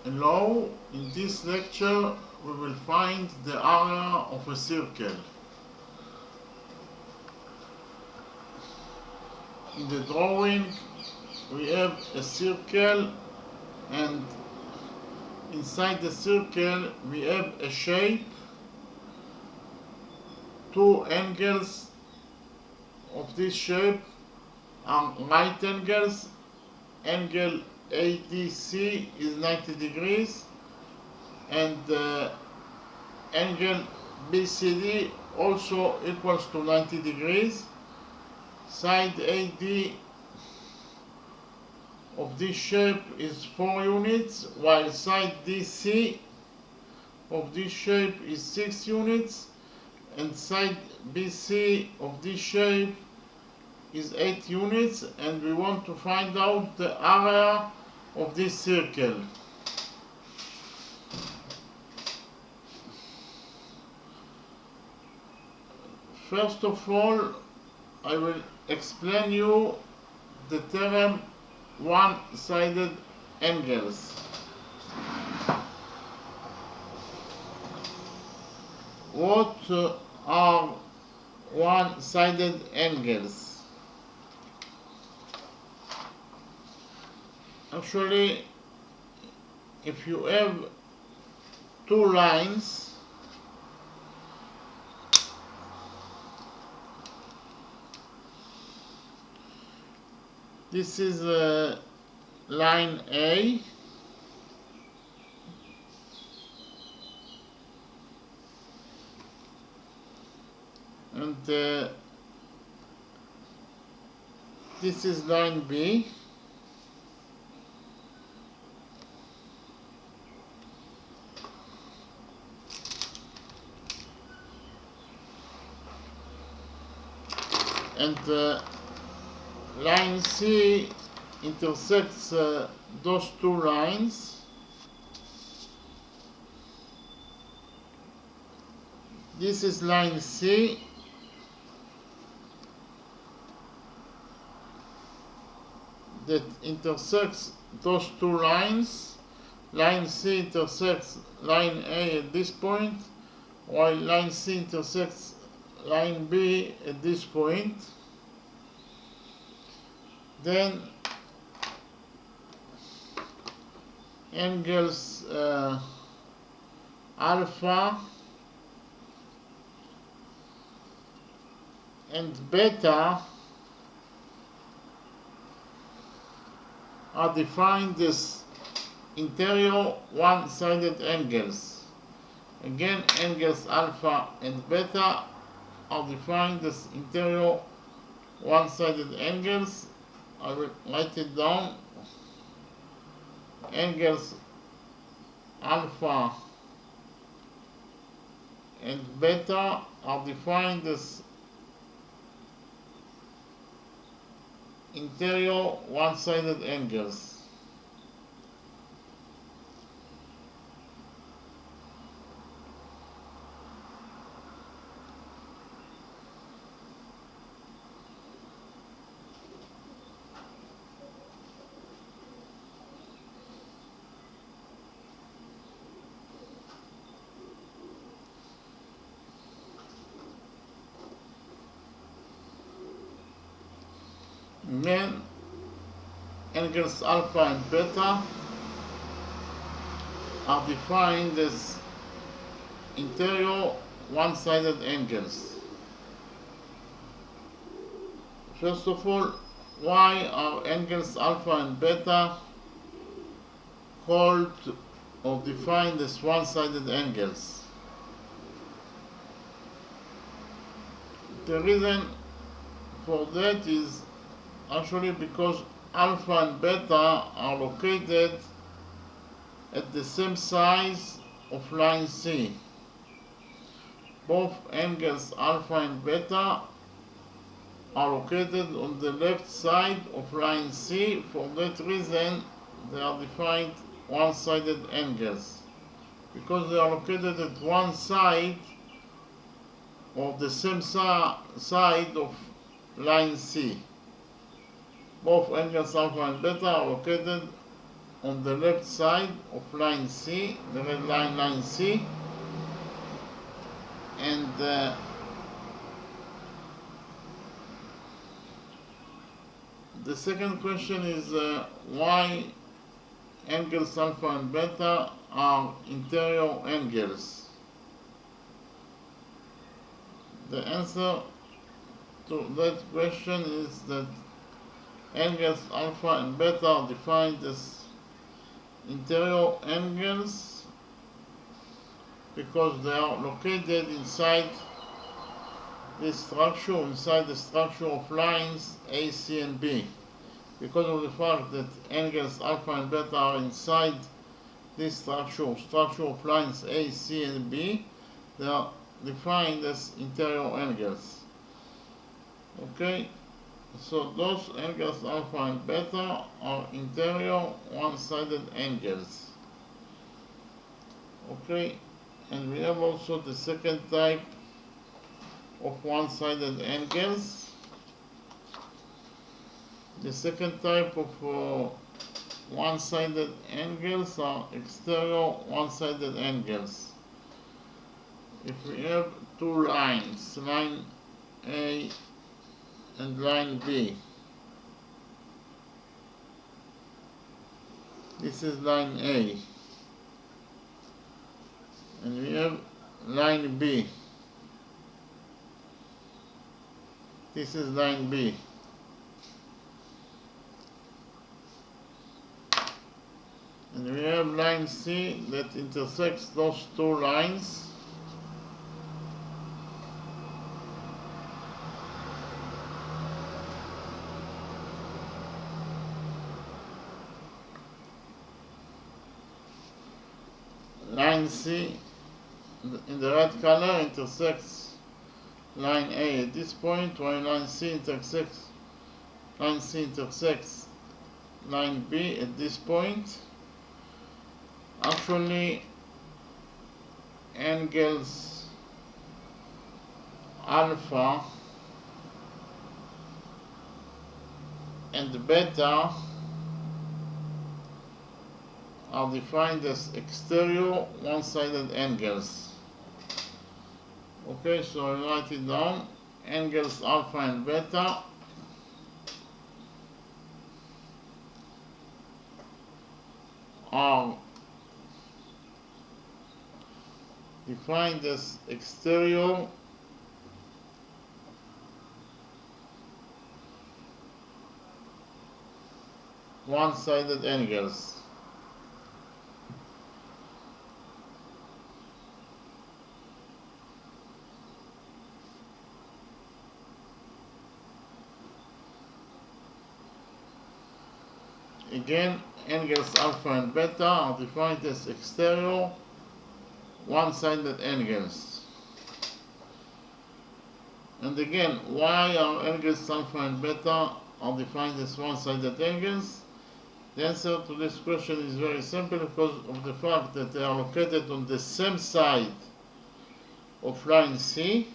Hello, in this lecture we will find the area of a circle. In the drawing we have a circle, and inside the circle we have a shape. Two angles of this shape are right angles. Angle ADC is 90 degrees, and angle BCD also equals to 90 degrees. Side AD of this shape is 4 units, while side DC of this shape is 6 units, and side BC of this shape is 8 units, and we want to find out the area of this circle. First of all, I will explain you the theorem one-sided angles. What are one-sided angles? Actually, if you have two lines, this is line A, and this is line B, and line C intersects those two lines. This is line C, that intersects those two lines. Line C intersects line A at this point, while line C intersects line B at this point. Then angles alpha and beta are defined as interior one-sided angles. Again, angles alpha and beta are defined as interior one-sided angles. I will write it down. Angles alpha and beta are defined as interior one-sided angles. Then angles alpha and beta are defined as interior one-sided angles. First of all, why are angles alpha and beta called or defined as one-sided angles? The reason for that is actually because alpha and beta are located at the same size of line C. Both angles alpha and beta are located on the left side of line C. For that reason, they are defined one-sided angles, because they are located at one side or the same side of line C. Both angles alpha and beta are located on the left side of line C, the red line, line C, and the second question is why angles alpha and beta are interior angles. The answer to that question is that angles alpha and beta are defined as interior angles because they are located inside this structure, inside the structure of lines A, C, and B. Because of the fact that angles alpha and beta are inside this structure of lines A, C, and B, they are defined as interior angles. Okay, so those angles alpha and beta are interior one-sided angles. Okay, and we have also the second type of one-sided angles. The second type of one-sided angles are exterior one-sided angles. If we have two lines, line A and line B, this is line A, and we have line B, this is line B. And we have line C that intersects those two lines. Line C in the red color intersects line A at this point, while line C intersects line B at this point. Actually, angles alpha and beta are defined as exterior one-sided angles. Okay, so I write it down. Angles alpha and beta are defined as exterior one-sided angles. Again, angles alpha and beta are defined as exterior one-sided angles. And again, why are angles alpha and beta are defined as one-sided angles? The answer to this question is very simple, because of the fact that they are located on the same side of line C.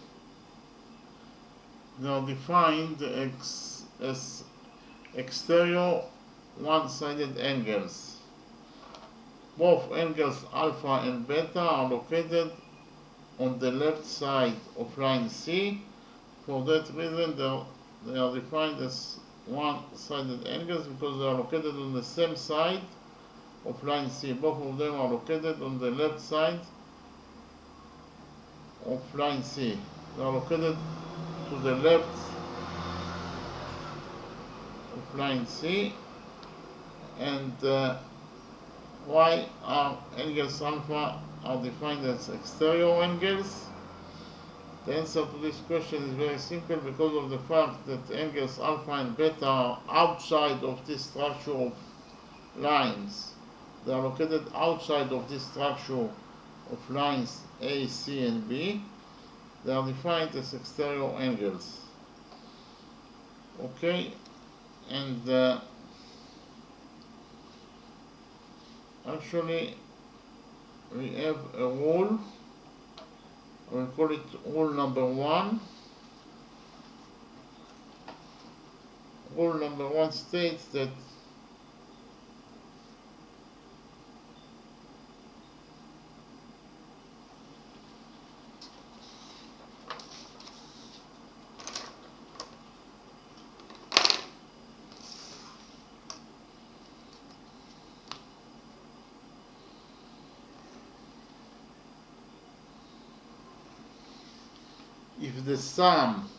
They are defined as exterior one-sided angles. Both angles alpha and beta are located on the left side of line C. For that reason, they are defined as one-sided angles because they are located on the same side of line C. Both of them are located on the left side of line C. They are located to the left of line C. And why are angles alpha are defined as exterior angles? The answer to this question is very simple, because of the fact that angles alpha and beta are outside of this structure of lines. They are located outside of this structure of lines A, C, and B. They are defined as exterior angles. Okay, and actually we have a rule. We'll call it rule number 1. Rule number 1 states that if the sum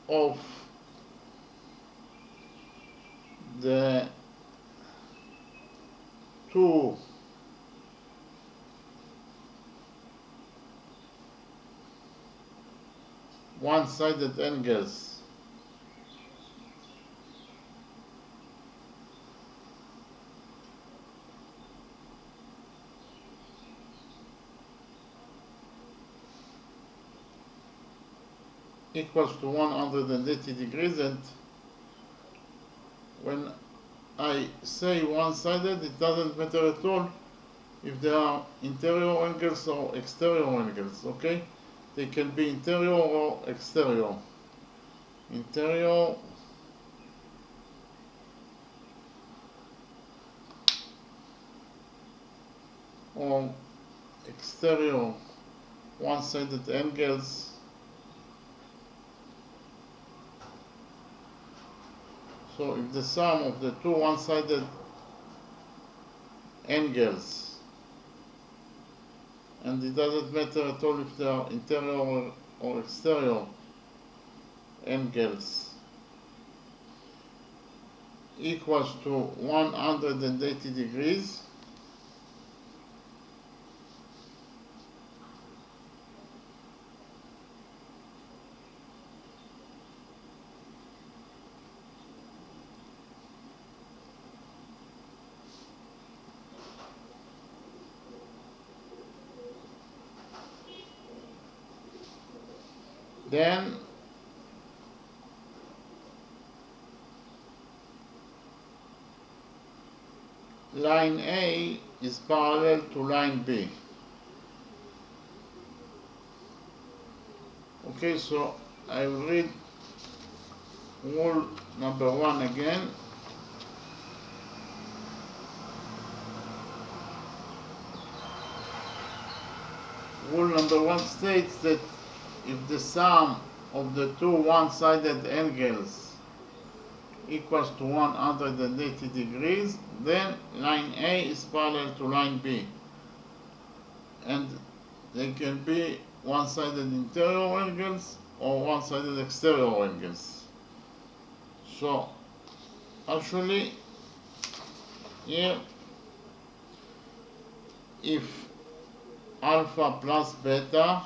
of the two one-sided angles equals to 180 degrees, and when I say one-sided, it doesn't matter at all if they are interior angles or exterior angles, okay? They can be interior or exterior. Interior or exterior one-sided angles. So if the sum of the two one-sided angles, and it doesn't matter at all if they are interior or exterior angles, equals to 180 degrees, then line A is parallel to line B. Okay, so I will read rule number 1 again. Rule number 1 states that if the sum of the two one-sided angles equals to 180 degrees, then line A is parallel to line B. And they can be one-sided interior angles or one-sided exterior angles. So actually here, if alpha plus beta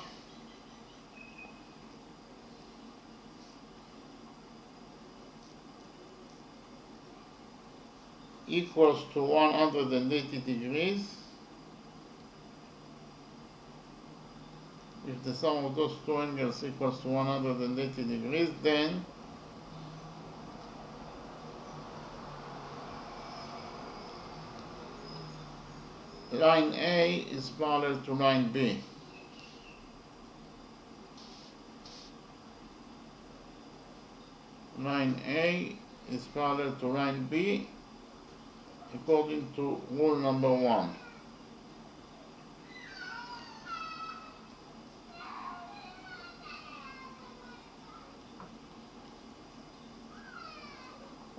equals to 180 degrees, if the sum of those two angles equals to 180 degrees, then line A is parallel to line B. Line A is parallel to line B according to rule number 1.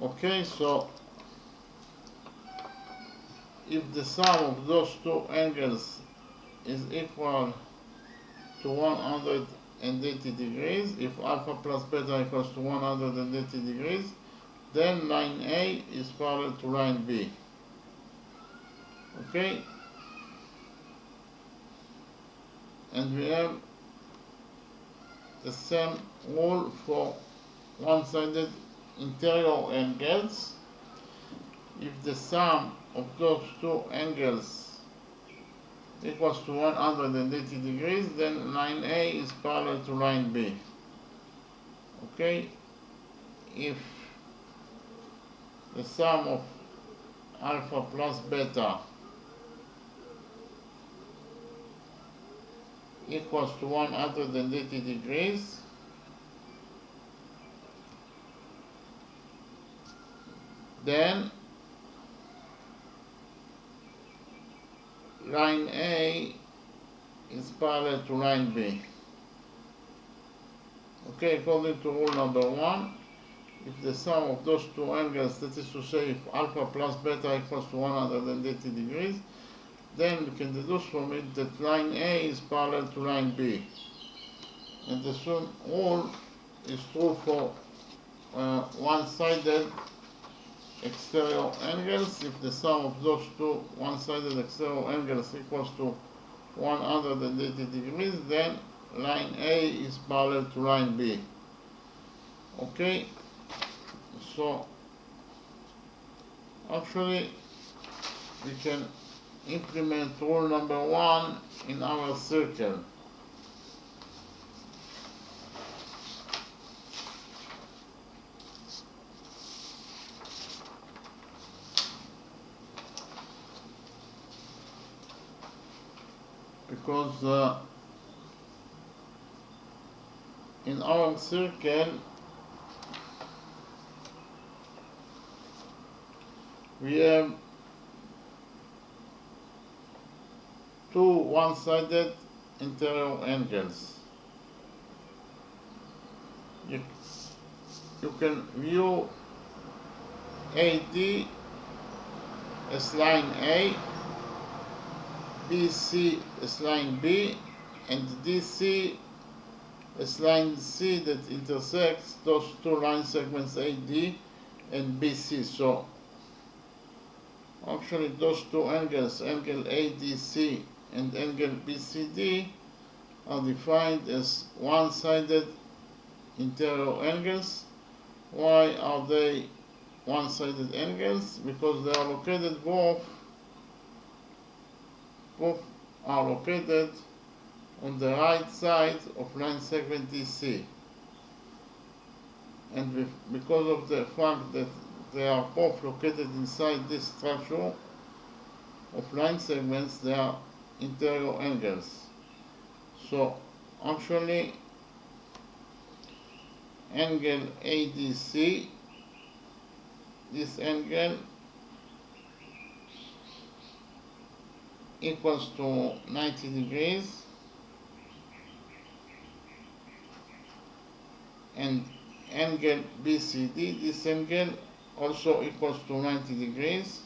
Okay, so if the sum of those two angles is equal to 180 degrees, if alpha plus beta equals to 180 degrees, then line A is parallel to line B. Okay? And we have the same rule for one-sided interior angles. If the sum of those two angles equals to 180 degrees, then line A is parallel to line B. Okay? If the sum of alpha plus beta equals to 180 degrees, then line A is parallel to line B. Okay, according to rule number 1, if the sum of those two angles, that is to say if alpha plus beta equals to 180 degrees, then we can deduce from it that line A is parallel to line B. And the same rule is true for one-sided exterior angles. If the sum of those two one-sided exterior angles equals to 180 degrees, then line A is parallel to line B. Okay, so actually we can implement rule number 1 in our circle. Because in our circle we have two one-sided interior angles. You can view AD as line A, BC as line B, and DC as line C that intersects those two line segments AD and BC. So actually those two angles, angle ADC and angle BCD, are defined as one-sided interior angles. Why are they one-sided angles? Because they are located both are located on the right side of line segment DC, and because of the fact that they are both located inside this structure of line segments, they are interior angles. So actually angle ADC, this angle equals to 90 degrees, and angle BCD, this angle also equals to 90 degrees.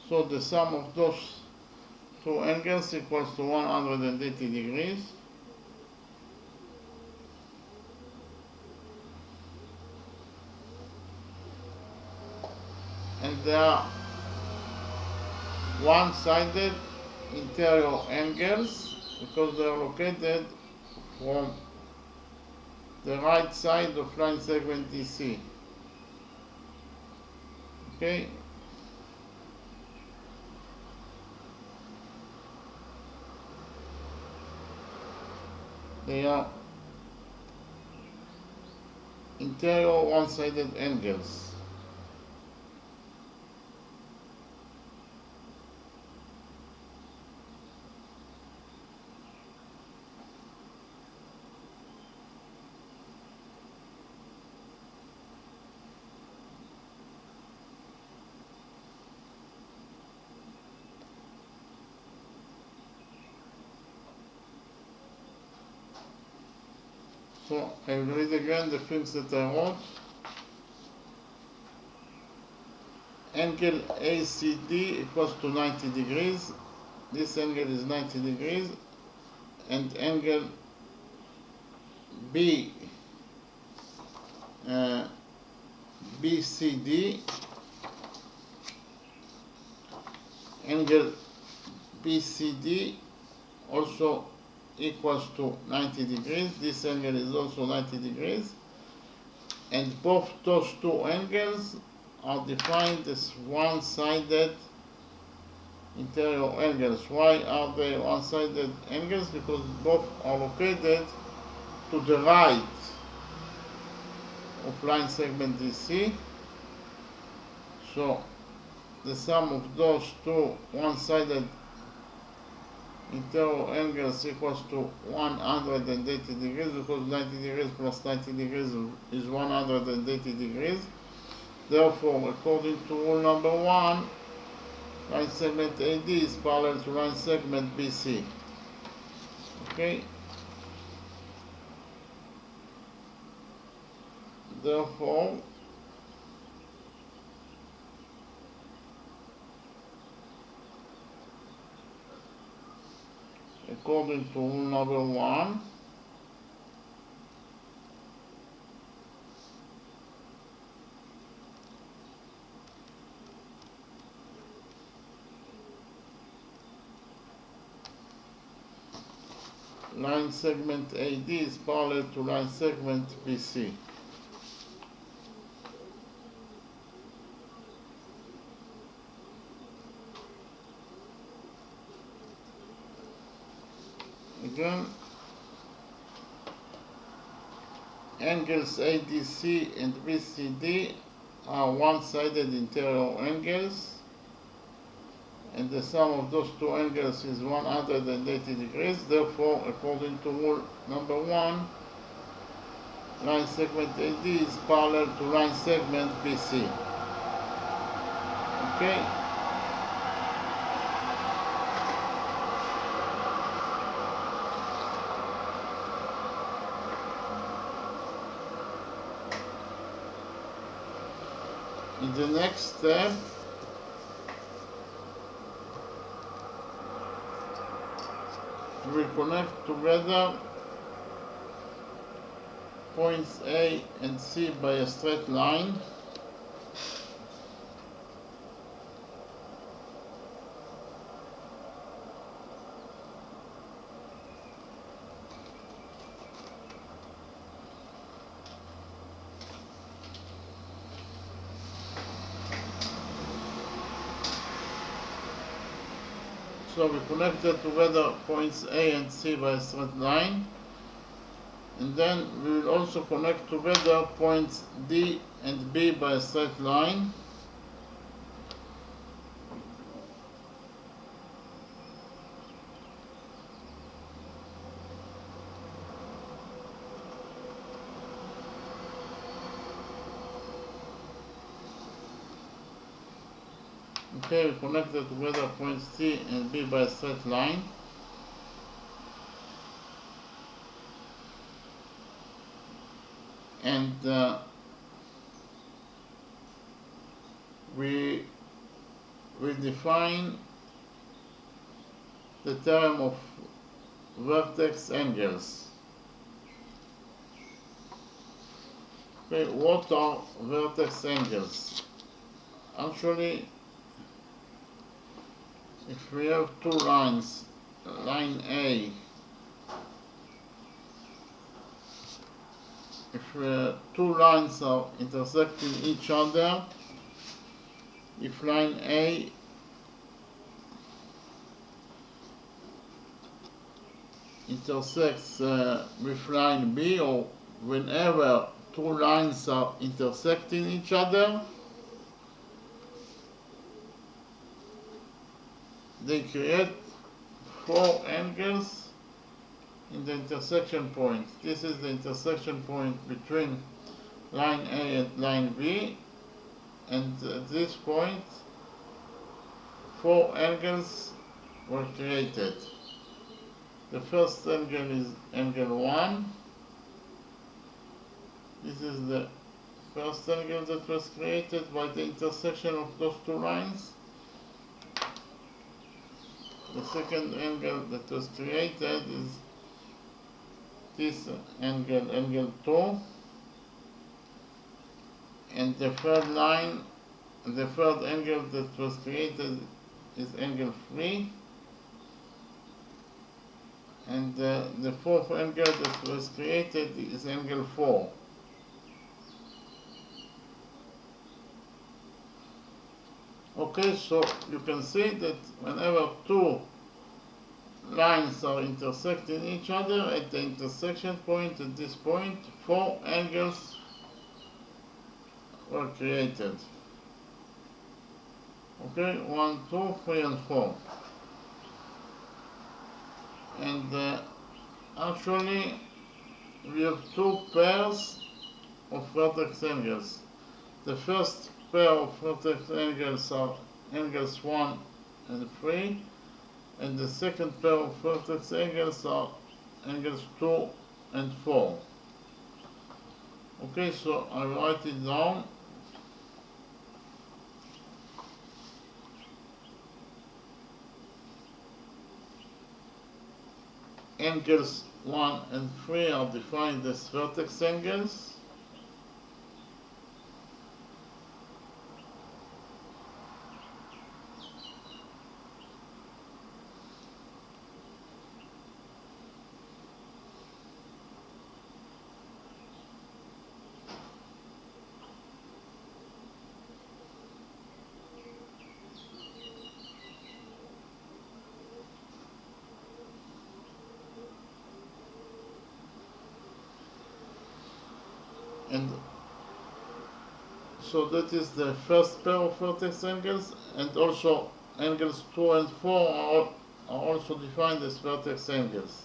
So the sum of those two angles equals to 180 degrees. And they are one-sided interior angles because they are located from the right side of line segment DC. Okay. They are interior one-sided angles. So I will read again the things that I wrote. Angle ACD equals to 90 degrees. This angle is 90 degrees. And angle BCD, angle BCD also equals to 90 degrees. This angle is also 90 degrees. And both those two angles are defined as one-sided interior angles. Why are they one-sided angles? Because both are located to the right of line segment DC. So the sum of those two one-sided interior angles equals to 180 degrees, because 90 degrees plus 90 degrees is 180 degrees. Therefore, according to rule number 1, line segment AD is parallel to line segment BC. Okay. Therefore, according to rule number 1, line segment AD is parallel to line segment BC. Again, angles ADC and BCD are one-sided interior angles, and the sum of those two angles is 180 degrees. Therefore, according to rule number 1, line segment AD is parallel to line segment BC. Okay? In the next step, we connect together points A and C by a straight line. So we connected together points A and C by a straight line, and then we will also connect together points D and B by a straight line. Okay, we connected together points C and B by a straight line. And we define the term of vertex angles. Okay, what are vertex angles? Actually, if we have two lines, line A, if two lines are intersecting each other, if line A intersects with line B, or whenever two lines are intersecting each other, they create four angles in the intersection point. This is the intersection point between line A and line B, and at this point four angles were created. The first angle is angle 1. This is the first angle that was created by the intersection of those two lines. The second angle that was created is this angle, angle 2. And the third angle that was created is angle 3. And the fourth angle that was created is angle 4. Okay, so you can see that whenever two lines are intersecting each other at the intersection point, at this point, four angles were created. Okay, 1, 2, 3, and 4. And actually, we have two pairs of vertex angles. The first pair of vertex angles are angles 1 and 3, and the second pair of vertex angles are angles 2 and 4. Okay, so I write it down. Angles 1 and 3 are defined as vertex angles. And so that is the first pair of vertex angles, and also angles 2 and 4 are also defined as vertex angles.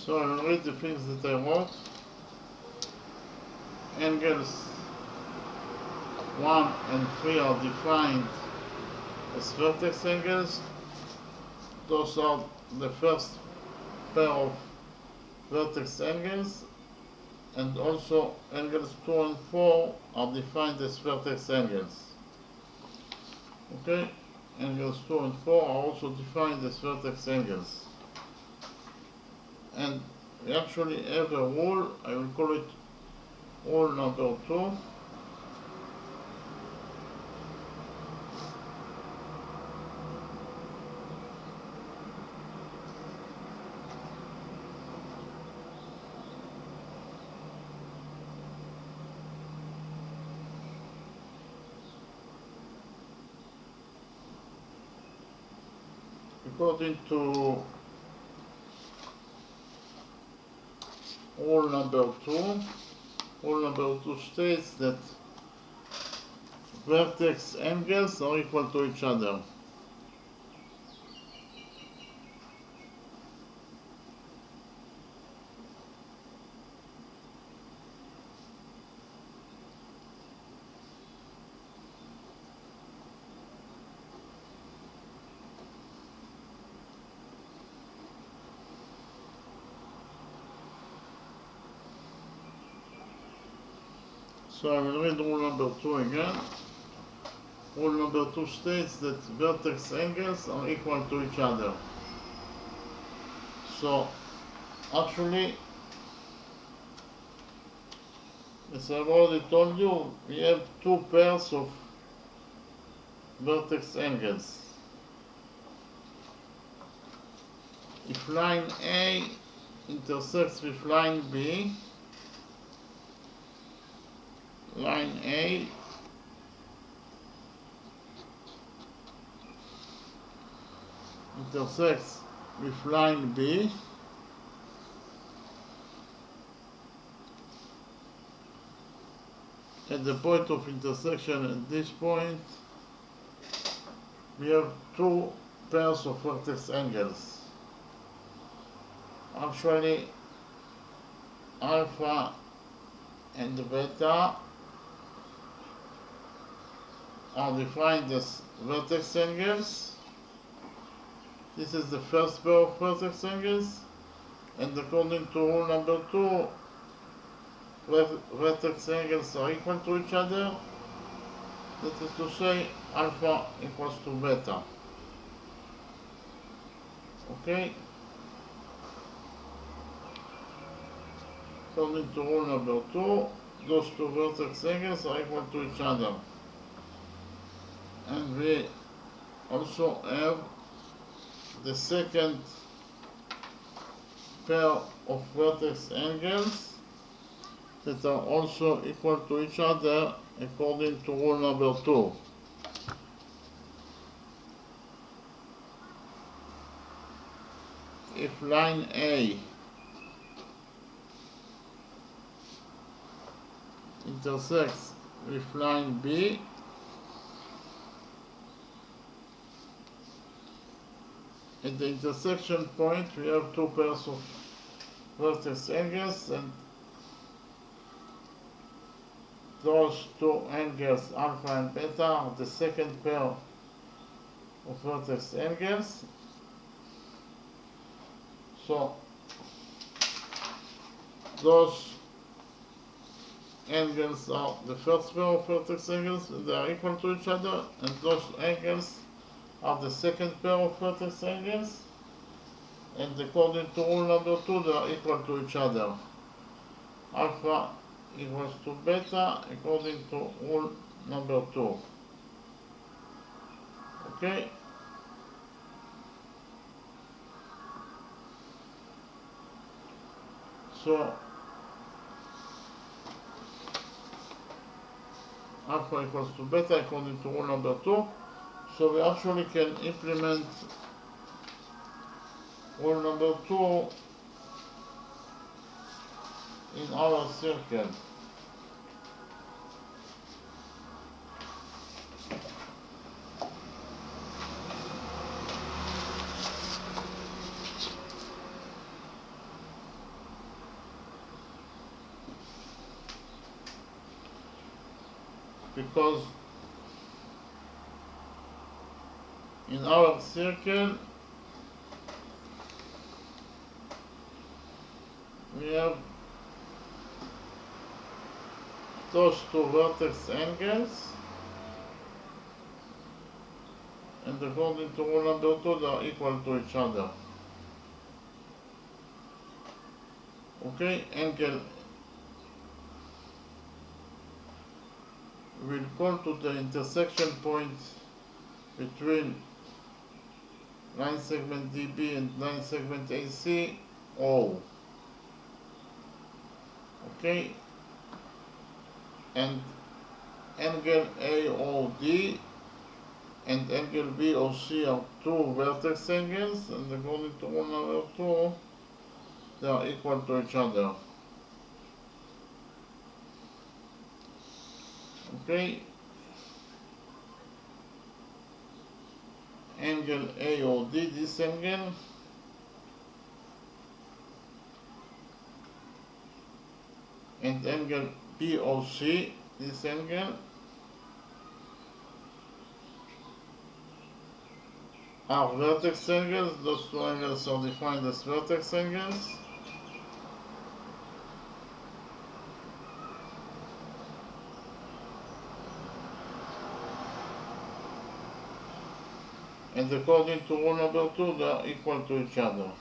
So I will read the things that I wrote. Angles 1 and 3 are defined as vertex angles. Those are the first pair of vertex angles, and also angles 2 and 4 are defined as vertex angles. Okay, angles 2 and 4 are also defined as vertex angles. And we actually have a rule, I will call it rule number 2. According to rule number 2 states that vertex angles are equal to each other. So I will read rule number 2 again. Rule number 2 states that vertex angles are equal to each other. So actually, as I've already told you, we have two pairs of vertex angles. If line A intersects with line B, line A intersects with line B, at the point of intersection at this point, we have two pairs of vertex angles. Actually, alpha and beta are defined as vertex angles. This is the first pair of vertex angles, and according to rule number 2, vertex angles are equal to each other. That is to say, alpha equals to beta. Okay? According to rule number 2, those two vertex angles are equal to each other. And we also have the second pair of vertex angles, that are also equal to each other according to rule number 2. If line A intersects with line B, at the intersection point we have two pairs of vertex angles, and those two angles, alpha and beta, are the second pair of vertex angles. So those angles are the first pair of vertex angles, and they are equal to each other, and those angles are the second pair of vertex angles, and according to rule number 2 they are equal to each other. Alpha equals to beta according to rule number 2. Okay? So alpha equals to beta according to rule number 2. So we actually can implement rule number 2 in our circle. Because in our circle we have those two vertex angles, and according to rule number 2 they are equal to each other. Okay, angle will call to the intersection point between line segment DB and line segment AC O. Okay, and angle AOD and angle BOC are two vertex angles, and according to rule number 2 they are equal to each other. Okay, angle AOD, this angle, and angle BOC, this angle, are vertex angles. Those two angles are defined as vertex angles. And according to rule number 2 they are equal to each other.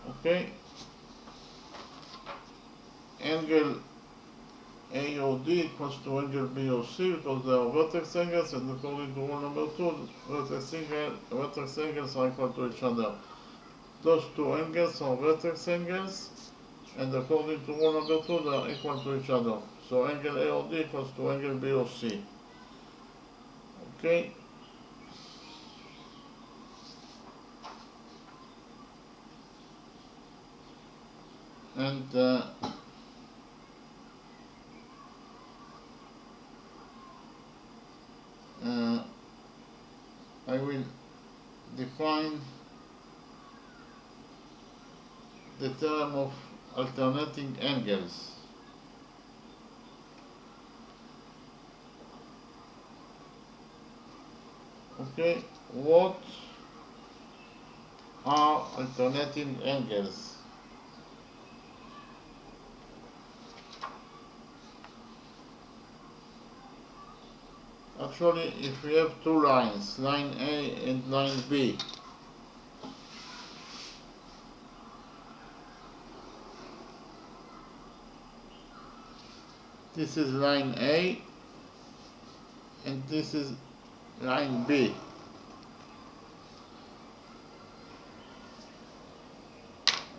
Okay, angle AOD equals to angle BOC because they are vertex angles, and according to rule number 2 vertex angles are equal to each other. Those two angles are vertex angles, and according to rule number 2 they are equal to each other. So angle AOD equals to angle BOC. Okay, and I will define the term of alternating angles. Okay, what are alternating angles? Actually, if we have two lines, line A and line B, this is line A and this is line B.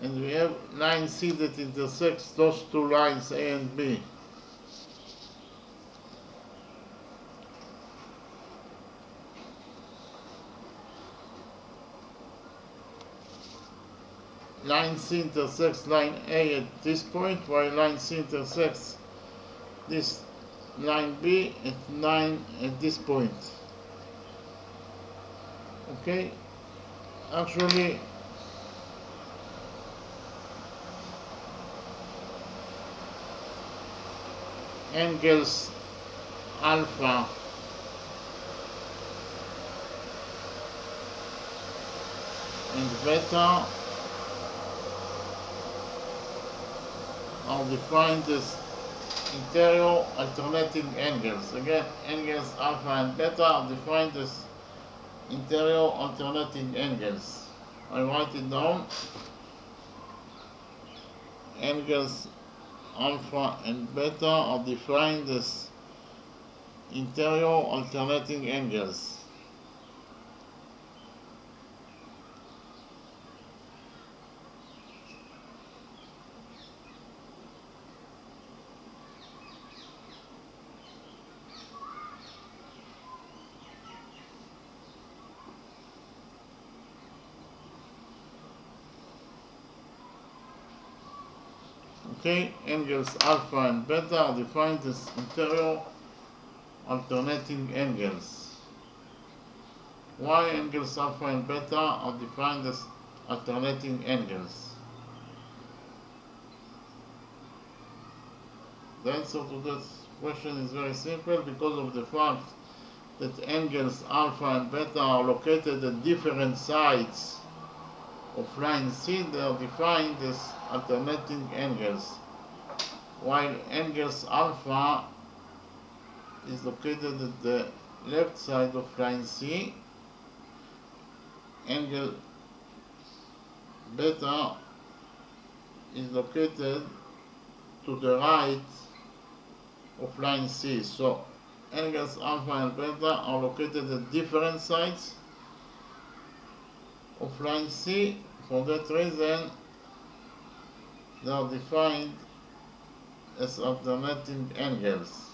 and we have line C that intersects those two lines A and B. Line C intersects line A at this point, while line C intersects this line B at this point. Okay, actually angles alpha and beta are defined as interior alternating angles. Again, angles alpha and beta are defined as interior alternating angles. I write it down. Angles alpha and beta are defined as interior alternating angles. Okay, angles alpha and beta are defined as interior alternating angles. Why angles alpha and beta are defined as alternating angles? The answer to this question is very simple, because of the fact that angles alpha and beta are located at different sides of line C. They are defined as alternating angles, while angles alpha is located at the left side of line C, angle beta is located to the right of line C. So angles alpha and beta are located at different sides of line C. For that reason, they are defined as alternating angles.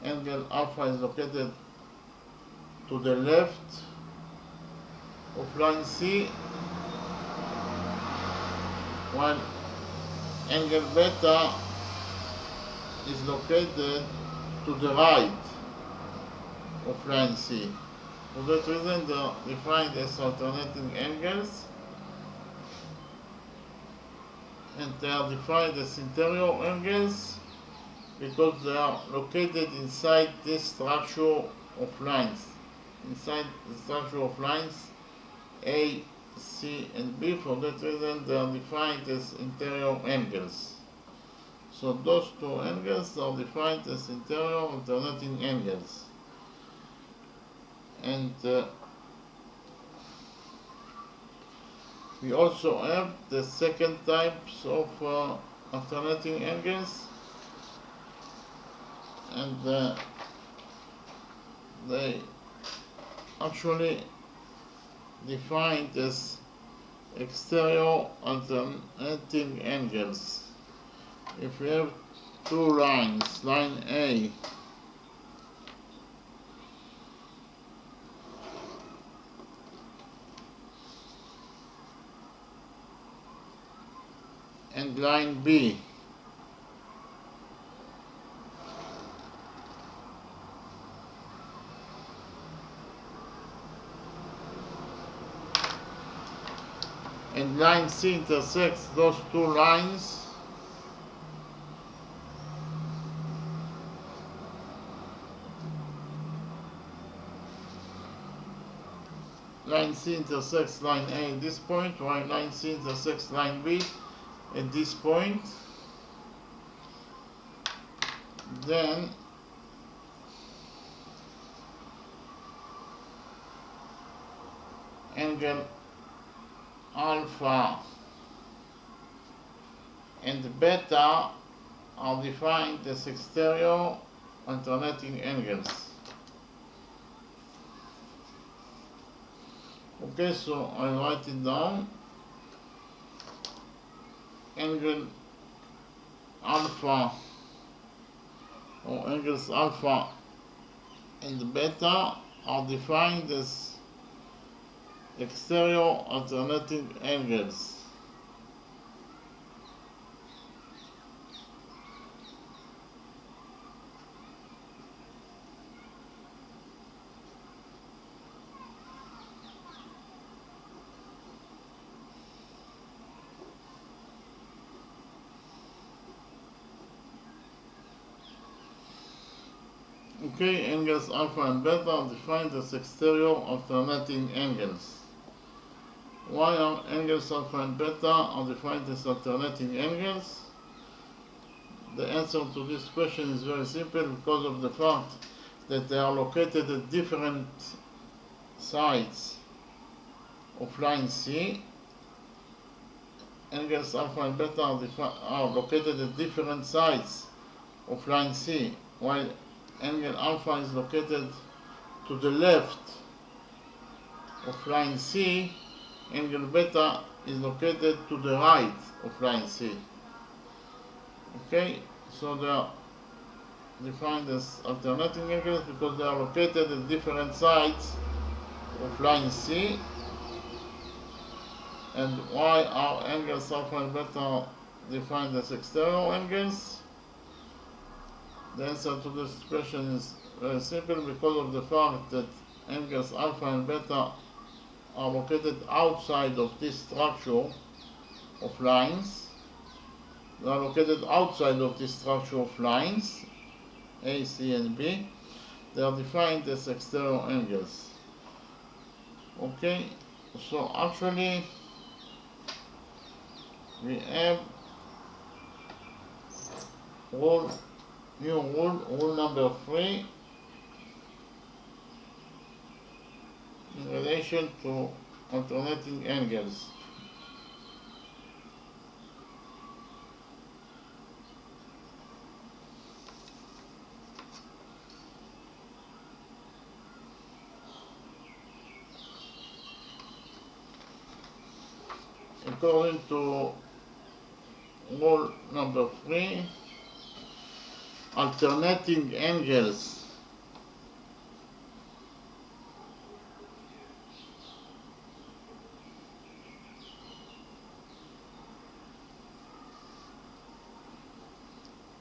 Angle alpha is located to the left of line C, while angle beta is located to the right of line C. For that reason, they are defined as alternating angles, and they are defined as interior angles because they are located inside this structure of lines. Inside the structure of lines A, C, and B. For that reason, they are defined as interior angles. So those two angles are defined as interior alternating angles. And we also have the second types of alternating angles, and they actually defined as exterior alternating angles. If we have two lines, line A and line B, and line C intersects those two lines, line C intersects line A at this point, while line C intersects line B at this point, then angle alpha and beta are defined as exterior alternating angles. Okay, so I write it down. angle alpha or angles alpha and beta are defined as exterior alternating angles. Okay, angles alpha and beta are defined as exterior alternating angles. Why are angles alpha and beta are defined as alternating angles? The answer to this question is very simple, because of the fact that they are located at different sides of line C. Angles alpha and beta are located at different sides of line C, while angle alpha is located to the left of line C, angle beta is located to the right of line C. Okay, so they are defined as alternating angles because they are located at different sides of line C. And why are angles alpha and beta defined as exterior angles? The answer to this question is very simple, because of the fact that angles alpha and beta are located outside of this structure of lines. They are located outside of this structure of lines, A, C, and B. They are defined as exterior angles. Okay, so actually we have rule number 3 in relation to alternating angles. According to rule number 3, alternating angles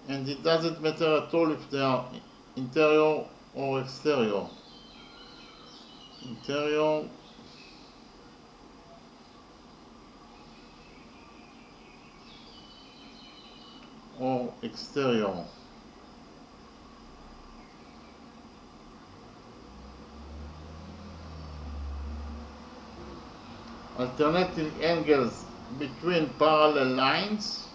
and it doesn't matter at all if they are interior or exterior. Interior or exterior. Alternating angles between parallel lines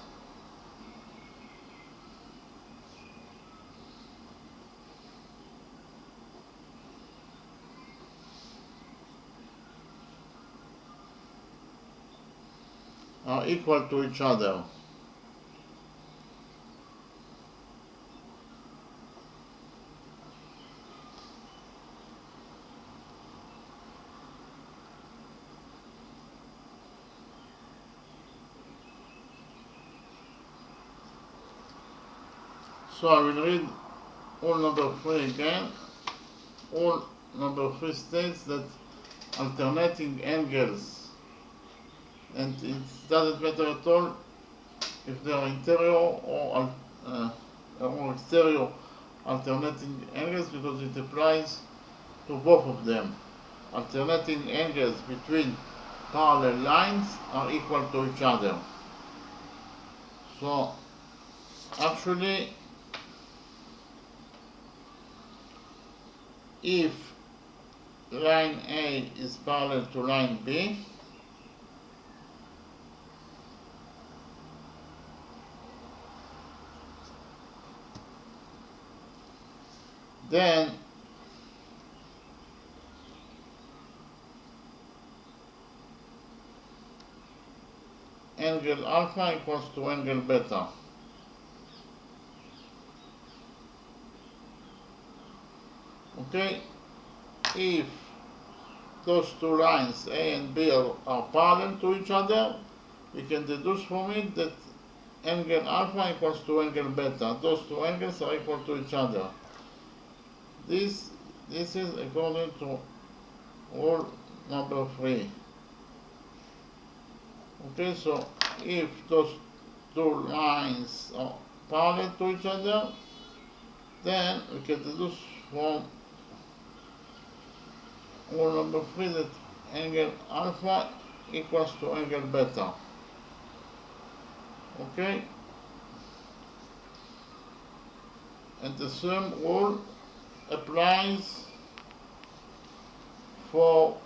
are equal to each other. So I will read rule number 3 again. Rule number 3 states that alternating angles, and it doesn't matter at all if they are interior or exterior alternating angles, because it applies to both of them. Alternating angles between parallel lines are equal to each other. So actually, if line A is parallel to line B, then angle alpha equals to angle beta. Okay, if those two lines A and B are parallel to each other, we can deduce from it that angle alpha equals to angle beta. Those two angles are equal to each other. This is according to rule number 3. Okay, so if those two lines are parallel to each other, then we can deduce from rule number 3 that angle alpha equals to angle beta. Okay? And the same rule applies for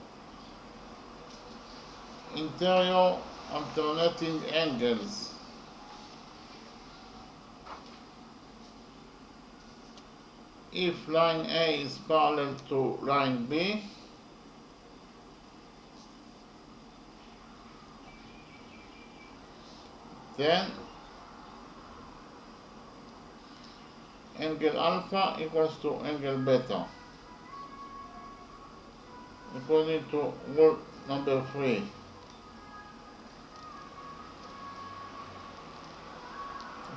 interior alternating angles. If line A is parallel to line B, then angle alpha equals to angle beta, according to rule number 3.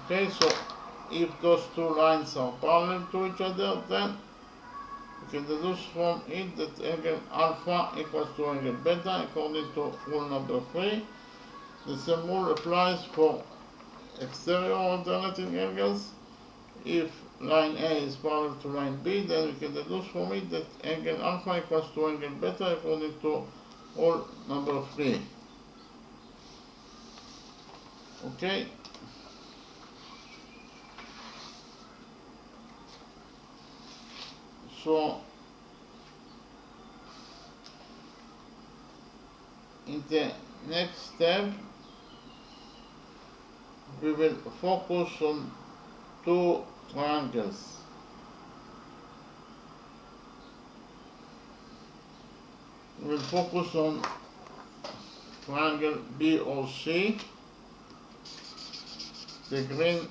Okay, so if those two lines are parallel to each other, then we can deduce from it that angle alpha equals to angle beta, according to rule number 3. The same rule applies for exterior alternating angles. If line A is parallel to line B, then we can deduce from it that angle alpha equals to angle beta, according to rule number 3. Okay? So, in the next step, we will focus on two triangles. We will focus on triangle BOC, the green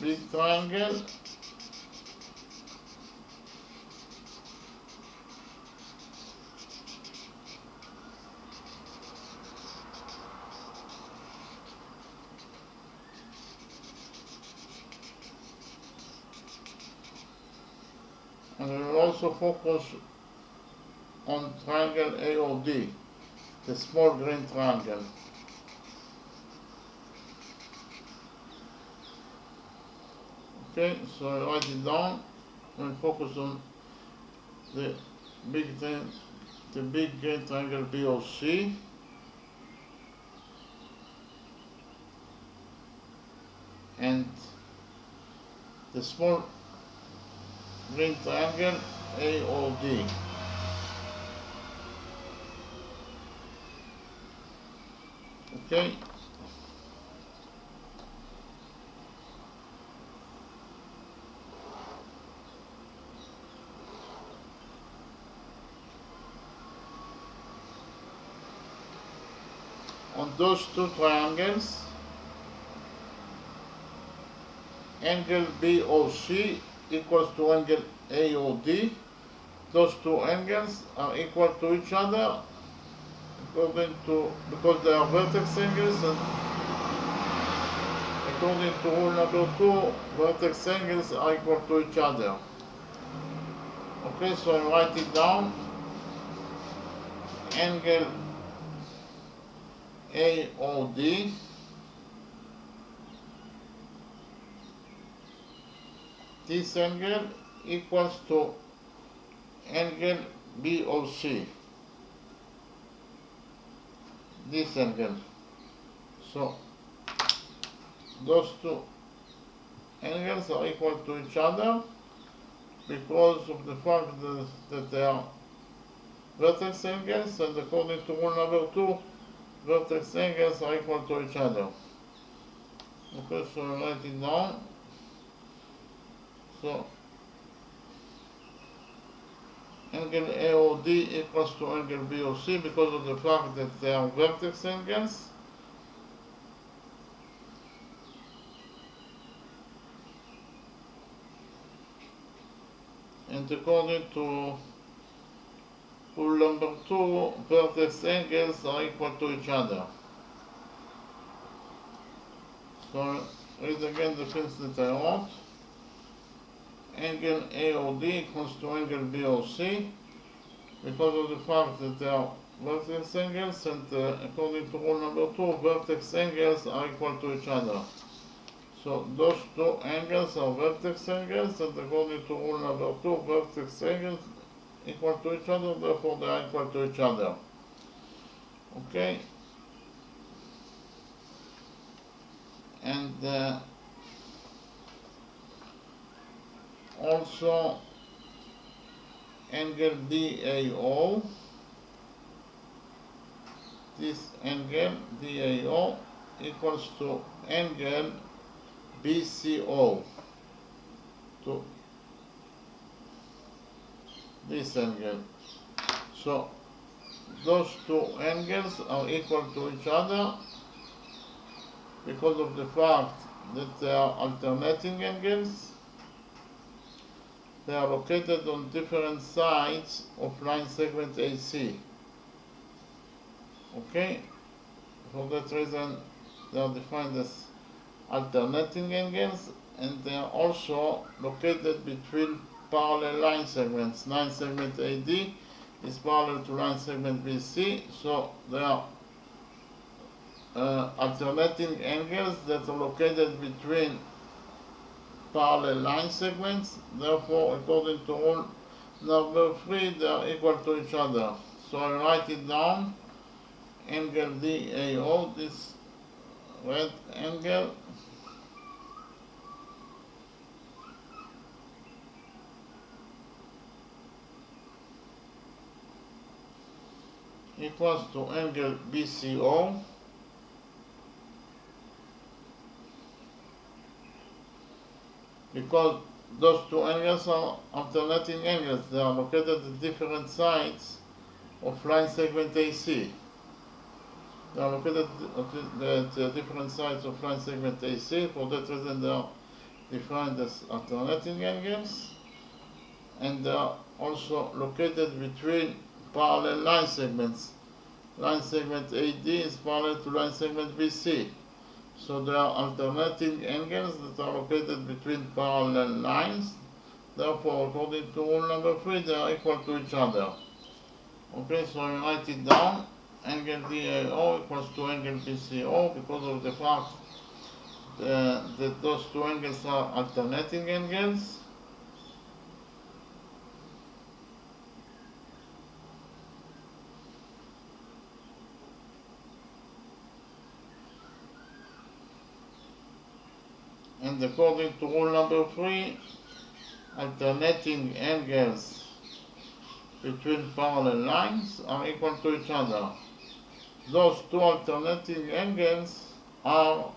big triangle, and we will also focus on triangle AOD, the small green triangle. Okay, so I write it down. We'll focus on the big green triangle BOC, and the small green triangle AOD. Okay. On those two triangles, angle BOC equals to angle AOD. Those two angles are equal to each other because they are vertex angles, and according to rule number 2, vertex angles are equal to each other. Okay, so I write it down. Angle AOD this angle equals to angle BOC, this angle. So those two angles are equal to each other because of the fact that they are vertex angles, and according to rule number 2, vertex angles are equal to each other. Okay, so I write it down. So angle AOD equals to angle BOC because of the fact that they are vertex angles. And according to rule number 2, vertex angles are equal to each other. So read again the things that I wrote. Angle AOD equals to angle BOC because of the fact that they are vertex angles, and according to rule number 2, vertex angles are equal to each other. So those two angles are vertex angles, and according to rule number 2, vertex angles equal to each other, therefore they are equal to each other. Okay? And also angle DAO, this angle DAO equals to angle BCO, to this angle. So those two angles are equal to each other because of the fact that they are alternating angles. They are located on different sides of line segment AC. Okay? For that reason, they are defined as alternating angles, and they are also located between parallel line segments. Line segment AD is parallel to line segment BC, so they are alternating angles that are located between parallel line segments. Therefore, according to rule number 3, they are equal to each other. So I write it down. Angle DAO, this red angle, equals to angle BCO because those two angles are alternating angles. They are located at different sides of line segment AC. They are located at different sides of line segment AC. For that reason, they are defined as alternating angles, and they are also located between parallel line segments. Line segment AD is parallel to line segment BC. So there are alternating angles that are located between parallel lines. Therefore, according to rule number 3, they are equal to each other. Okay, so I write it down. Angle DAO equals to angle BCO because of the fact that those two angles are alternating angles. And according to rule number 3, alternating angles between parallel lines are equal to each other. Those two alternating angles are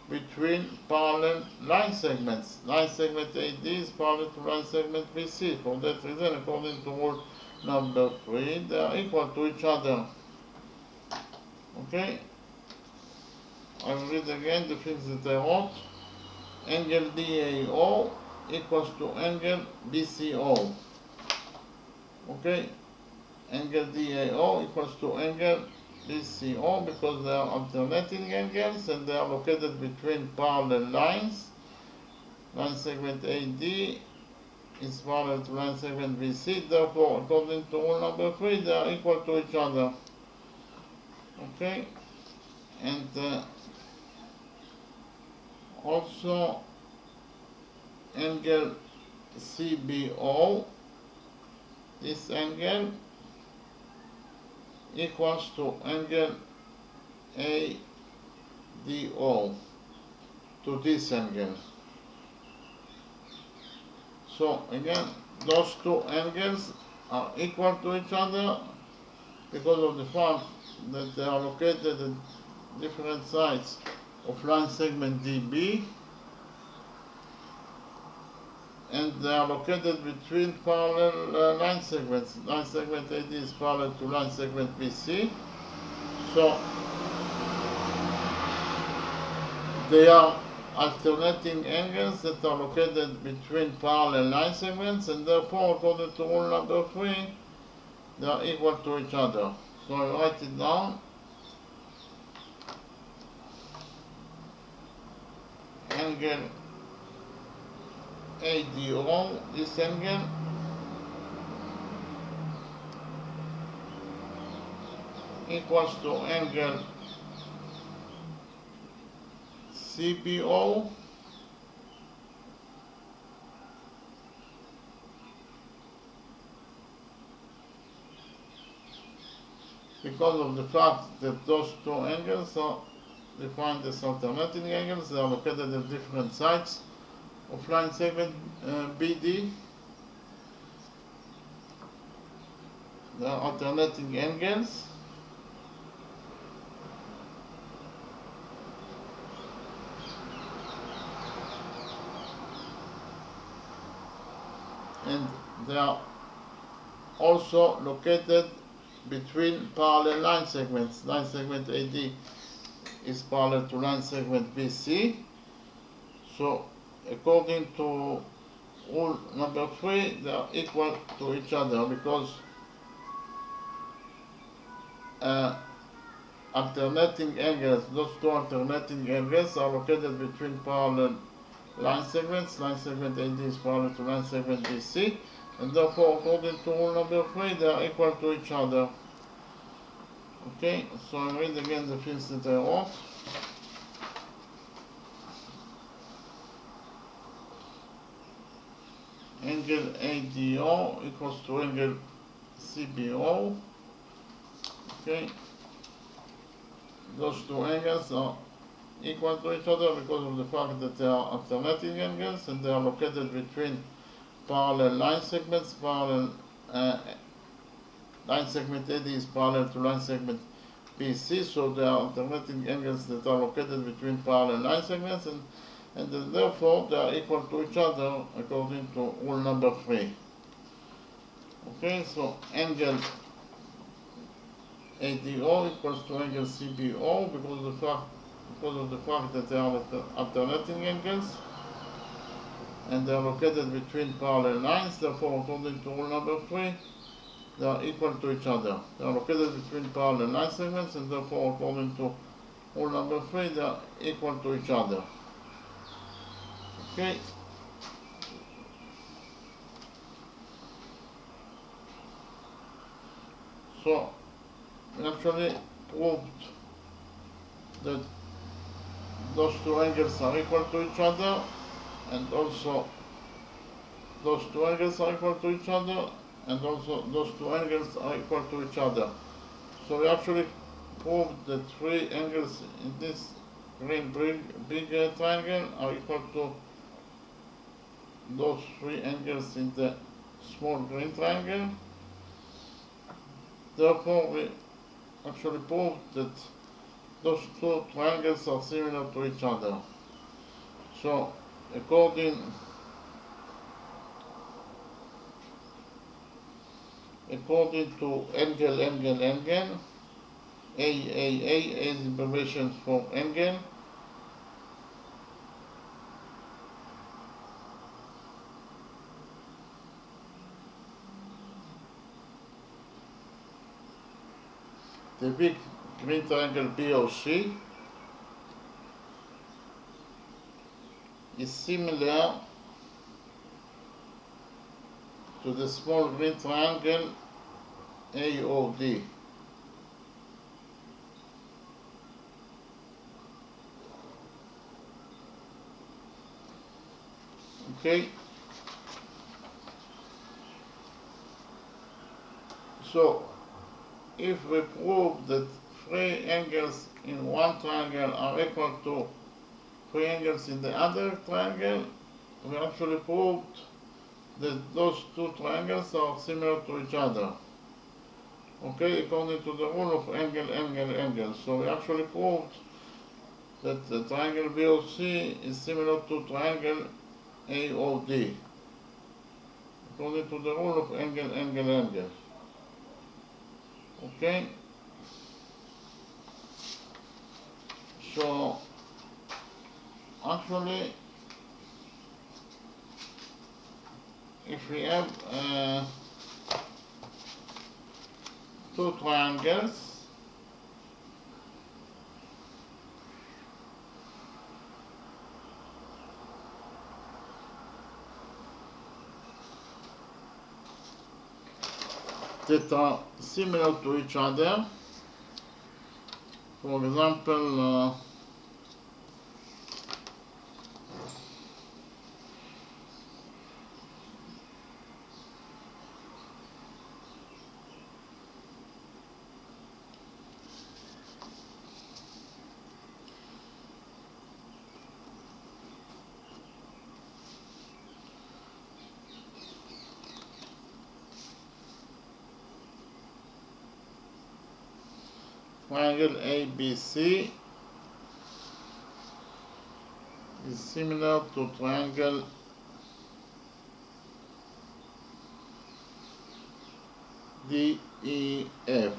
between parallel line segments. Line segment AD is parallel to line segment BC. For that reason, according to rule number 3, they are equal to each other. Okay? I'll read again the things that I wrote. Angle DAO equals to angle BCO. Okay? Angle DAO equals to angle BCO because they are alternating angles and they are located between parallel lines. Line segment AD is parallel to line segment BC. Therefore, according to rule number 3, they are equal to each other. Okay? And also angle CBO, this angle equals to angle ADO, to this angle. So again, those two angles are equal to each other because of the fact that they are located at different sides of line segment DB, and they are located between parallel line segments. Line segment AD is parallel to line segment BC. So they are alternating angles that are located between parallel line segments, and therefore, according to rule number 3, they are equal to each other. So I write it down. angle ADO, this angle equals to angle CBO because of the fact that those two angles are defined as alternating angles. They are located at different sides of line segment BD. They are alternating angles. And they are also located between parallel line segments. Line segment AD is parallel to line segment BC. So according to rule number 3, they are equal to each other because alternating angles, those two alternating angles are located between parallel line segments. Line segment AD is parallel to line segment BC, and therefore according to rule number 3, they are equal to each other. Okay, so I read again the fields that I wrote. Angle ADO equals to angle CBO. Okay, those two angles are equal to each other because of the fact that they are alternating angles and they are located between parallel line segments. Parallel line segment AD is parallel to line segment BC, so they are alternating angles that are located between parallel line segments, and therefore they are equal to each other according to rule number 3. Okay, so angle ADO equals to angle CBO because of the fact that they are alternating angles and they are located between parallel lines. Therefore, according to rule number 3, they are equal to each other. They are located between parallel line segments, and therefore, according to rule number 3, they are equal to each other. Okay. So, we actually proved that those two angles are equal to each other, and also those two angles are equal to each other, and also those two angles are equal to each other. So we actually proved that 3 angles in this green big triangle are equal to those 3 angles in the small green triangle. Therefore, we actually proved that those two triangles are similar to each other. So, according to angle, A is abbreviation for angle. The big green triangle BOC is similar to the small green triangle AOD. Okay, so if we prove that 3 angles in one triangle are equal to 3 angles in the other triangle, we actually proved that those two triangles are similar to each other. Okay, according to the rule of angle. So we actually proved that the triangle BOC is similar to triangle AOD, according to the rule of angle. Okay, so actually if we have 2 triangles, that are similar to each other. For example, triangle ABC is similar to triangle DEF.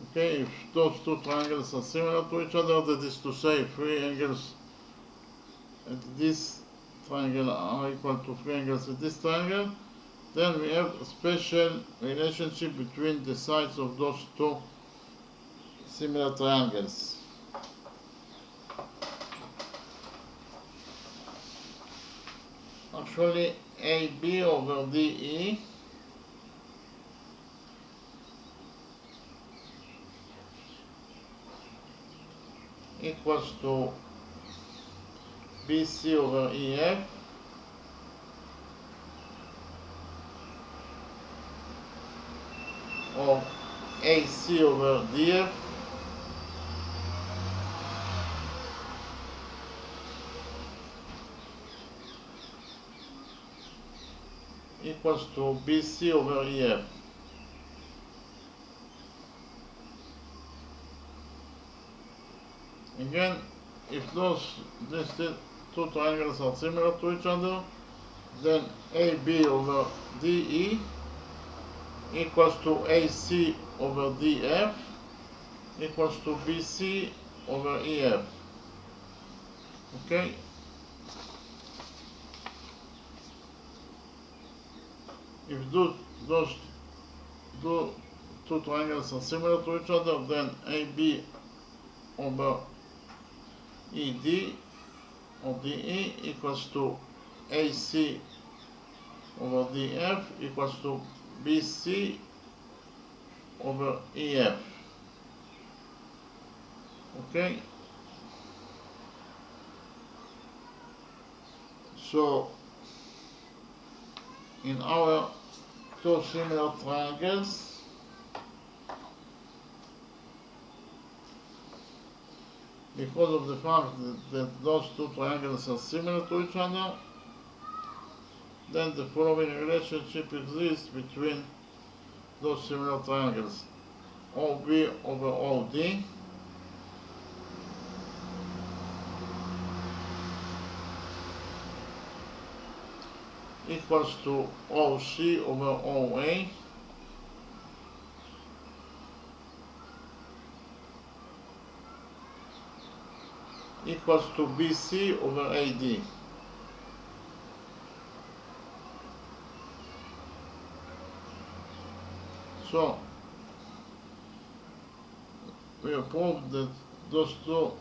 Okay, if those two triangles are similar to each other, that is to say, three angles at this triangle are equal to three angles at this triangle, then we have a special relationship between the sides of those two similar triangles. Actually, AB over DE equals to BC over EF or AC over DF equals to BC over EF. Again, if these two triangles are similar to each other, then AB over DE equals to AC over DF equals to BC over EF. Okay? If those two triangles are similar to each other, then AB over ED or DE equals to AC over DF equals to BC over EF. Okay? So, in our two similar triangles, because of the fact that those two triangles are similar to each other, then the following relationship exists between those similar triangles. OB over OD equals to OC over OA equals to BC over AD. So, we have proved that those two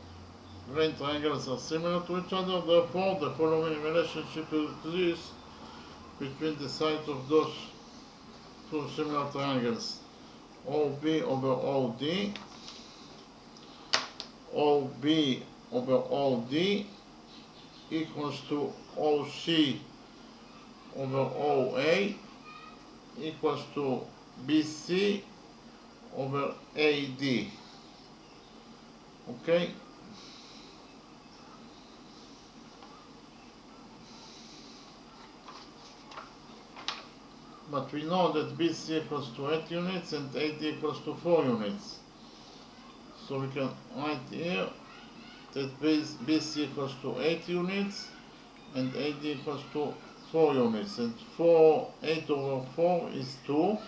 right triangles are similar to each other, therefore the following relationship exists between the sides of those two similar triangles. OB over OD, OB over OD equals to OC over OA equals to BC over AD. Okay? But we know that BC equals to 8 units and AD equals to 4 units. So we can write here that BC equals to 8 units and AD equals to 4 units. And 8 over 4 is 2.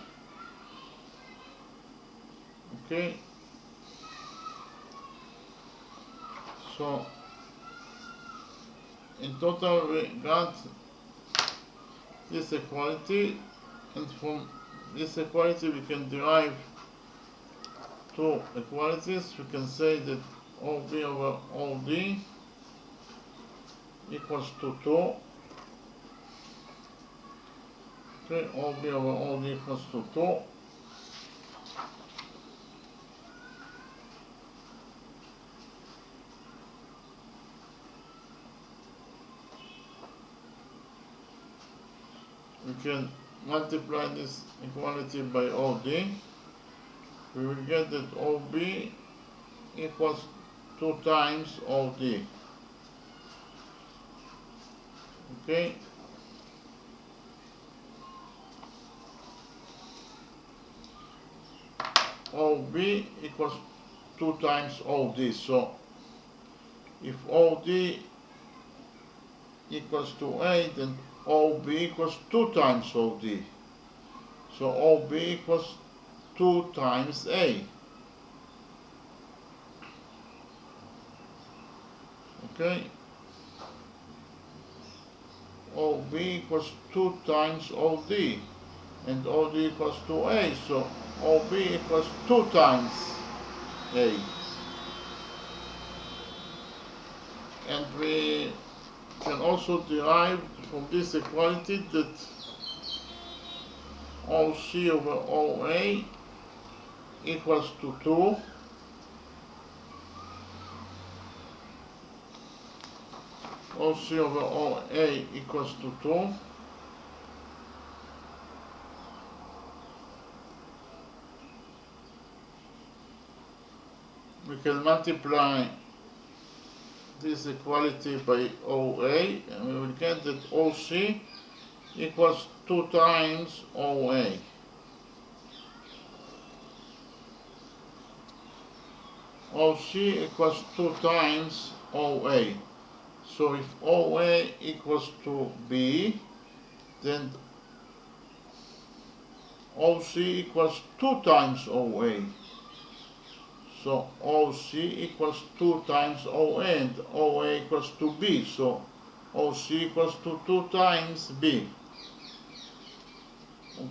Okay? So in total we got this equality, and from this equality we can derive two equalities. We can say that OB over OD equals to 2 Okay, OB over OD equals to 2. We can multiply this equality by OD. We will get that OB equals 2 times OD. Okay? OB equals 2 times OD. So if OD equals to A, then OB equals 2 times OD. So OB equals 2 times A. Okay? OB equals 2 times OD. And OD equals to A. So OB equals 2 times A. And we can also derive from this equality that OC over OA equals to 2. OC over OA equals to 2. We can multiply this equality by OA and we will get that OC equals 2 times OA. OC equals 2 times OA. So if OA equals to B, then OC equals 2 times OA. So OC equals 2 times OA and OA equals to B. So OC equals to 2 times B.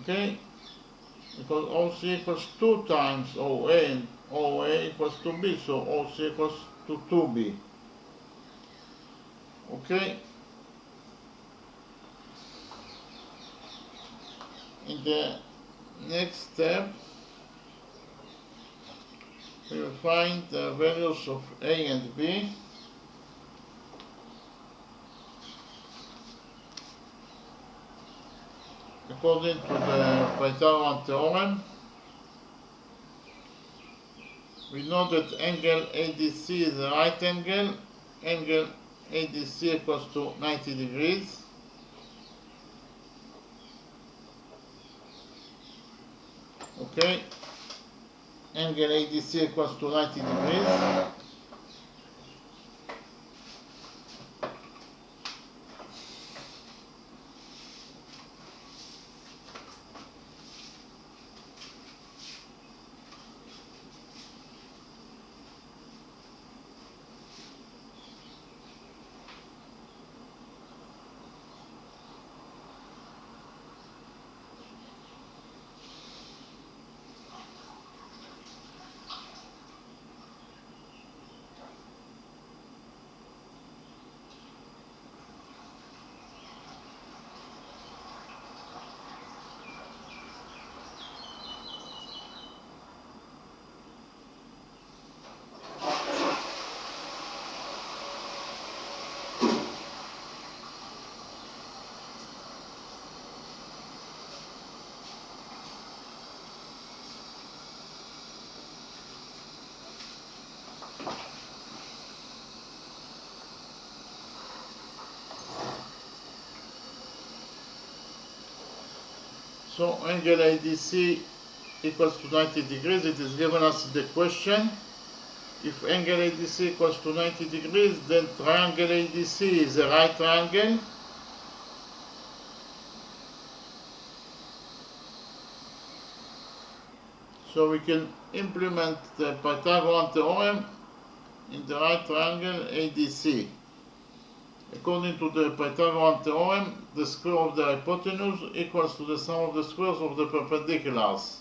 Okay? Because OC equals 2 times OA and OA equals to B. So OC equals to 2B. Okay? In the next step, we will find the values of A and B. According to the Pythagorean theorem, we know that angle ADC is a right angle. Angle ADC equals to 90 degrees. Okay? Angle ADC equals to 90 degrees. So angle ADC equals to 90 degrees. It is given us the question. If angle ADC equals to 90 degrees, then triangle ADC is a right triangle. So we can implement the Pythagorean theorem in the right triangle ADC. According to the Pythagorean theorem, the square of the hypotenuse equals to the sum of the squares of the perpendiculars.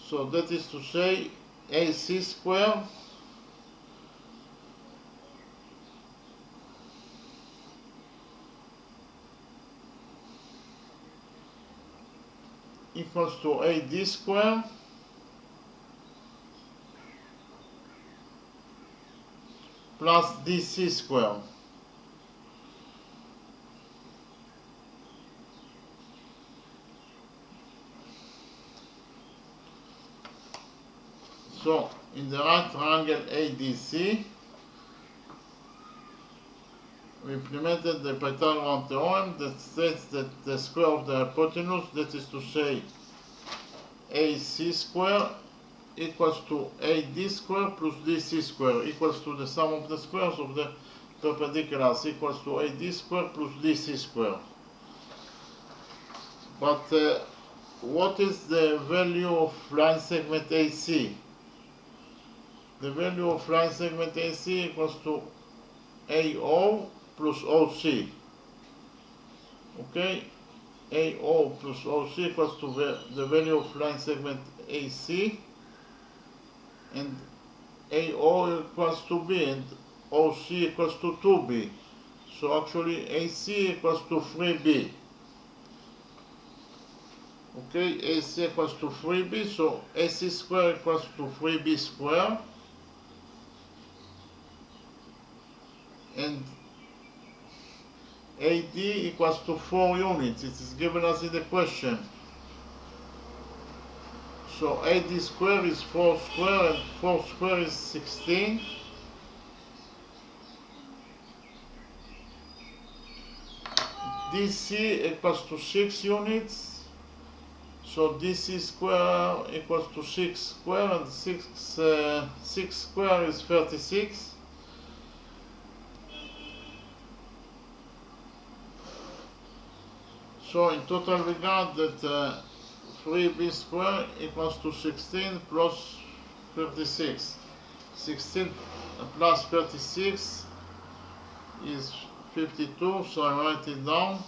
So that is to say, AC squared equals to AD square plus DC square. So in the right triangle ADC, we implemented the Pythagorean theorem that states that the square of the hypotenuse, that is to say AC square, equals to AD square plus DC square, equals to the sum of the squares of the perpendiculars, equals to AD square plus DC square. But what is the value of line segment AC? The value of line segment AC equals to AO plus OC. Okay, AO plus OC equals to the value of line segment AC, and AO equals to B and OC equals to 2B. So actually AC equals to 3B. Okay, AC equals to 3B, so AC square equals to 3B square. And AD equals to 4 units. It is given us in the question. So AD square is 4 square and 4 square is 16. DC equals to 6 units. So DC square equals to 6 square, and 6 square is 36. So in total we got that 3B square equals to 16 plus 36. 16 plus 36 is 52, so I write it down.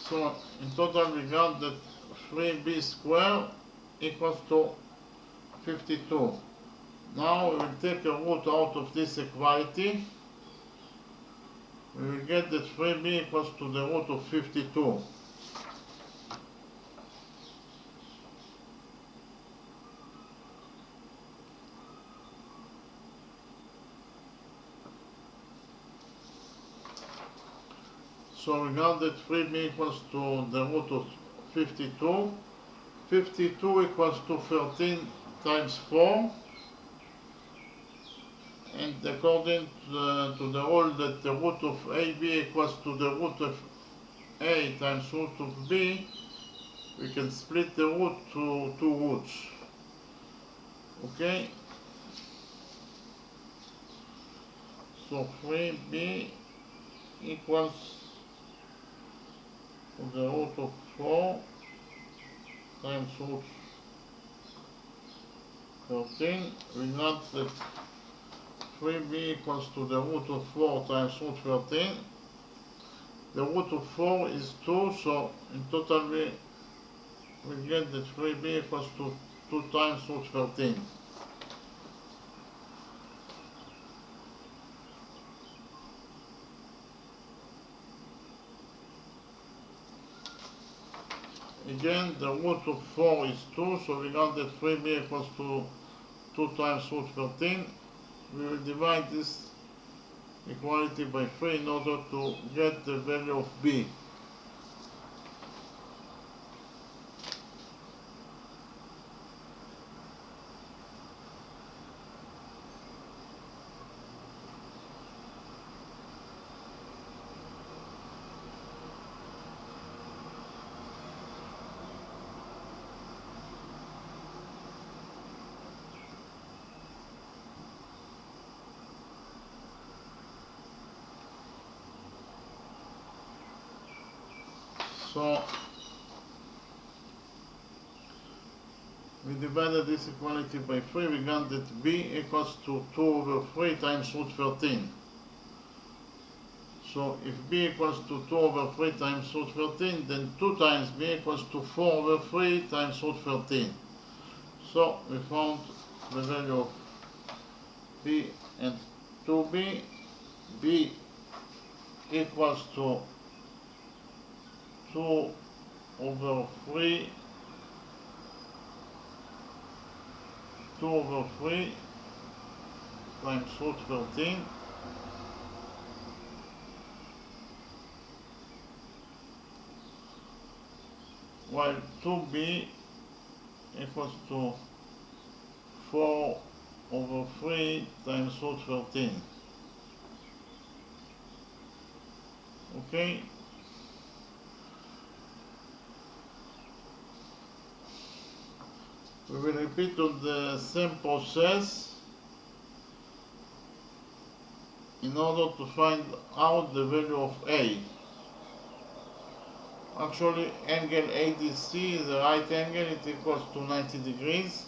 So in total we got that 3B square equals to 52. Now we will take a root out of this equality. We will get that 3B equals to the root of 52. So we got that 3B equals to the root of 52. 52 equals to 13 times 4, and according to the rule that the root of AB equals to the root of A times root of B, we can split the root to 2 roots. Okay? So 3B equals to the root of 4 times root 13. We got that 3B equals to the root of 4 times root 13. The root of 4 is 2, so in total we get that 3B equals to 2 times root 13. Again, the root of 4 is 2, so we got that 3B equals to 2 times root 13. We will divide this equality by 3 in order to get the value of B. So we divided this equality by 3, we got that B equals to 2 over 3 times root 13. So if B equals to 2 over 3 times root 13, then 2 times B equals to 4 over 3 times root 13. So we found the value of B and 2B. B equals to 2 over 3, 2 over 3 times root 13, while 2B equals to 4 over 3 times root 13. Okay? We will repeat on the same process in order to find out the value of A. Actually, angle ADC is a right angle, it equals to 90 degrees.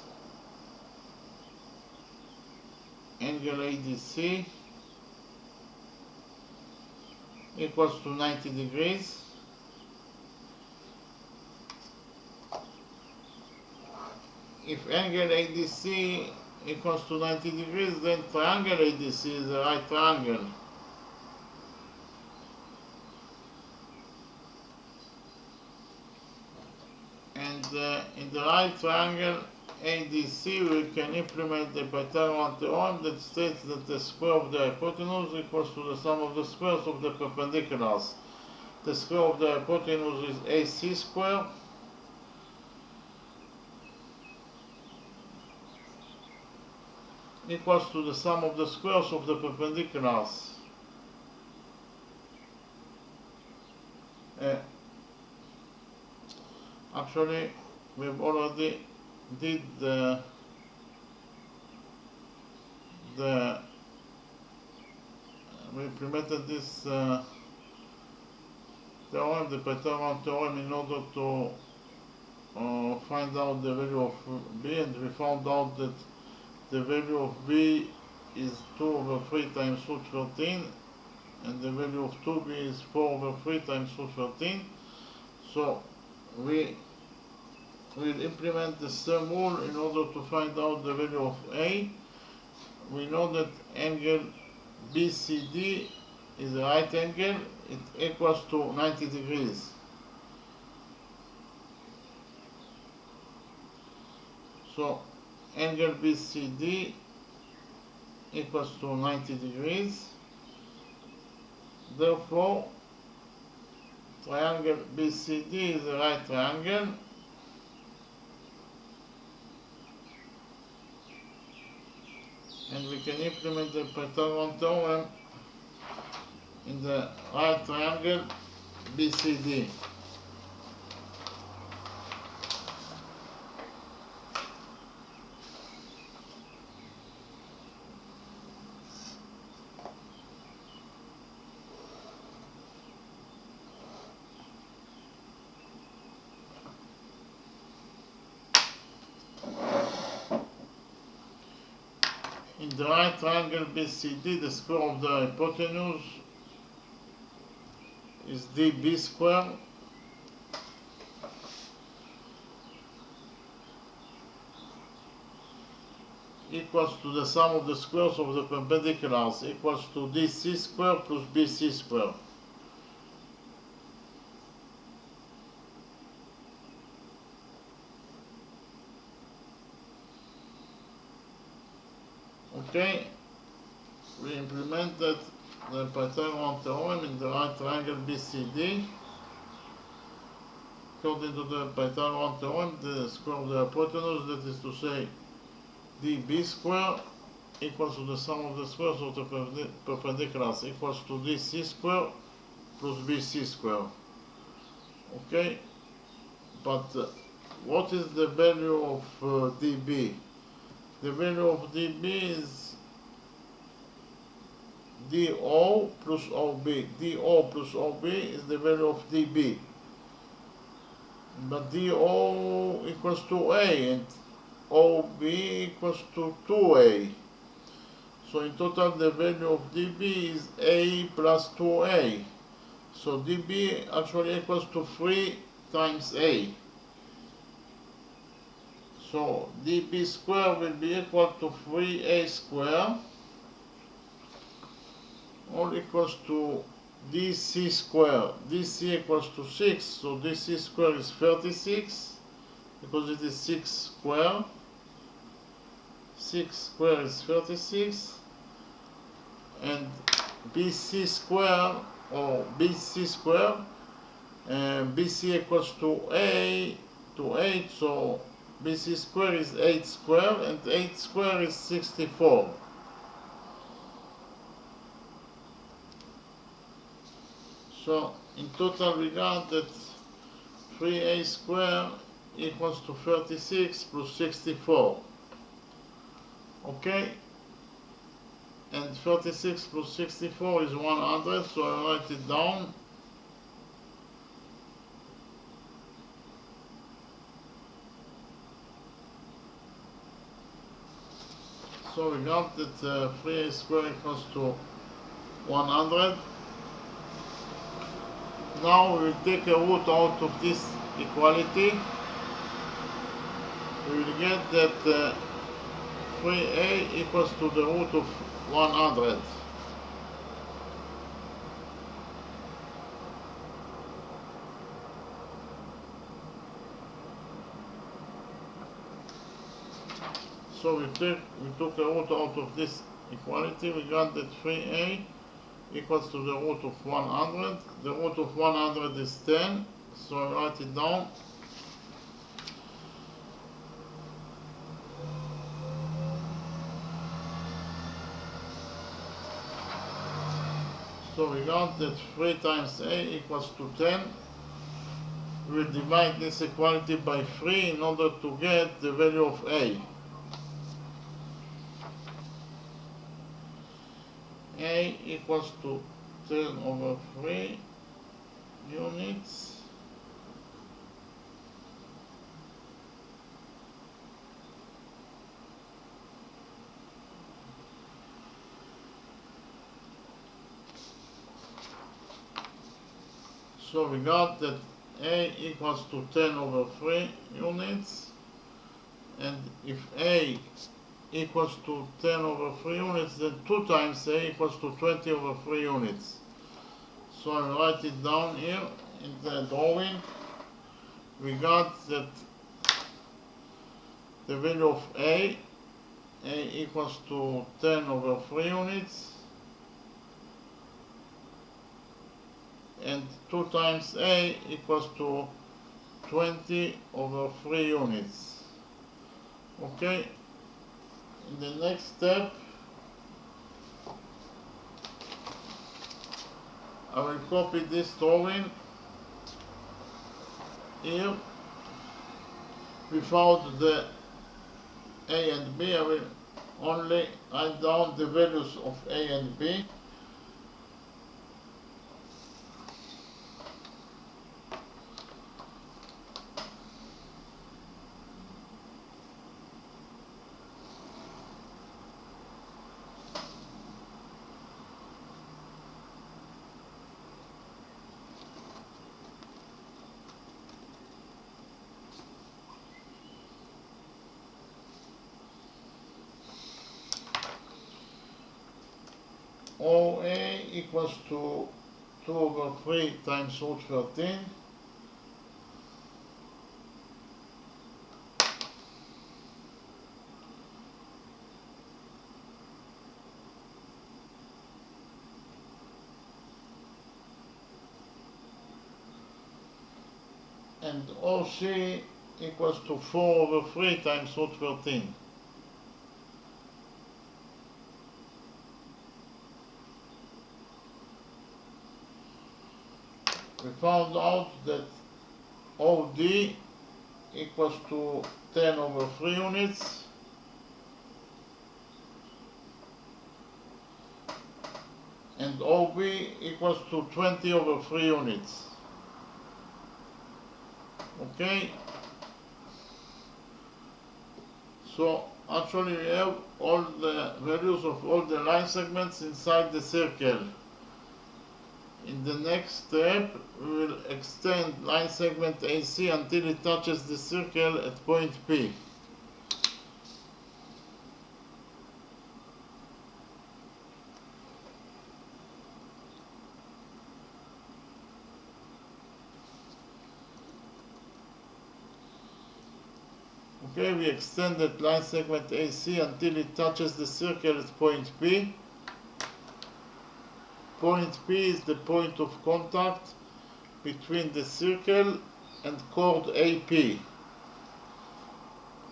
Angle ADC equals to 90 degrees. If angle ADC equals to 90 degrees, then triangle ADC is a right triangle. And in the right triangle ADC, we can implement the Pythagorean theorem that states that the square of the hypotenuse equals to the sum of the squares of the perpendiculars. The square of the hypotenuse is AC square. Equals to the sum of the squares of the perpendiculars. Actually, we've already did we implemented this theorem, the Pythagorean theorem, in order to find out the value of B, and we found out that the value of B is 2 over 3 times root 13, and the value of 2B is 4 over 3 times root 13. So we will implement the same rule in order to find out the value of A. We know that angle BCD is a right angle, it equals to 90 degrees. So angle BCD equals to 90 degrees. Therefore, triangle BCD is a right triangle. And we can implement the Pythagorean theorem in the right triangle BCD. In the right triangle BCD, the square of the hypotenuse is dB square. Equals to the sum of the squares of the perpendiculars, equals to DC square plus BC square. Okay, we implemented the Pythagorean theorem in the right triangle BCD. According to the Pythagorean theorem, the square of the hypotenuse, that is to say dB square, equals to the sum of the squares of the perpendiculars, equals to DC square plus BC square. Okay, but what is the value of dB? The value of dB is dO plus OB. dO plus OB is the value of dB. But dO equals to A and OB equals to 2A. So in total the value of dB is A plus 2A. So dB actually equals to 3 times A. So dB square will be equal to 3A square all equals to DC square. DC equals to 6, so DC square is 36 because it is 6 square. 6 square is 36, and BC square, or BC square, BC equals to 8, so BC square is 8 square, and 8 square is 64. So in total we got that 3a square equals to 36 plus 64. Okay, and 36 plus 64 is 100, so I write it down. So we got that 3a square equals to 100. Now we will take a root out of this equality. We will get that 3a equals to the root of 100. So we took a root out of this equality. We got that 3a equals to the root of 100. The root of 100 is 10, so I write it down. So we got that 3 times a equals to 10. We will divide this equality by 3 in order to get the value of a. A equals to 10 over 3 units. So we got that a equals to 10 over 3 units, and if a equals to 10 over 3 units, then 2 times a equals to 20 over 3 units. So I write it down here in the drawing. We got that the value of a equals to 10 over 3 units, and 2 times a equals to 20 over 3 units. Okay, in the next step I will copy this drawing here. Without the a and b, I will only write down the values of a and b. OA equals to 2 over 3 times root 13. And OC equals to 4 over 3 times root 13. We found out that OD equals to 10 over 3 units, and OB equals to 20 over 3 units. Okay, so actually we have all the values of all the line segments inside the circle. In the next step, we will extend line segment AC until it touches the circle at point P. Okay, we extended line segment AC until it touches the circle at point P. Point P is the point of contact between the circle and chord AP.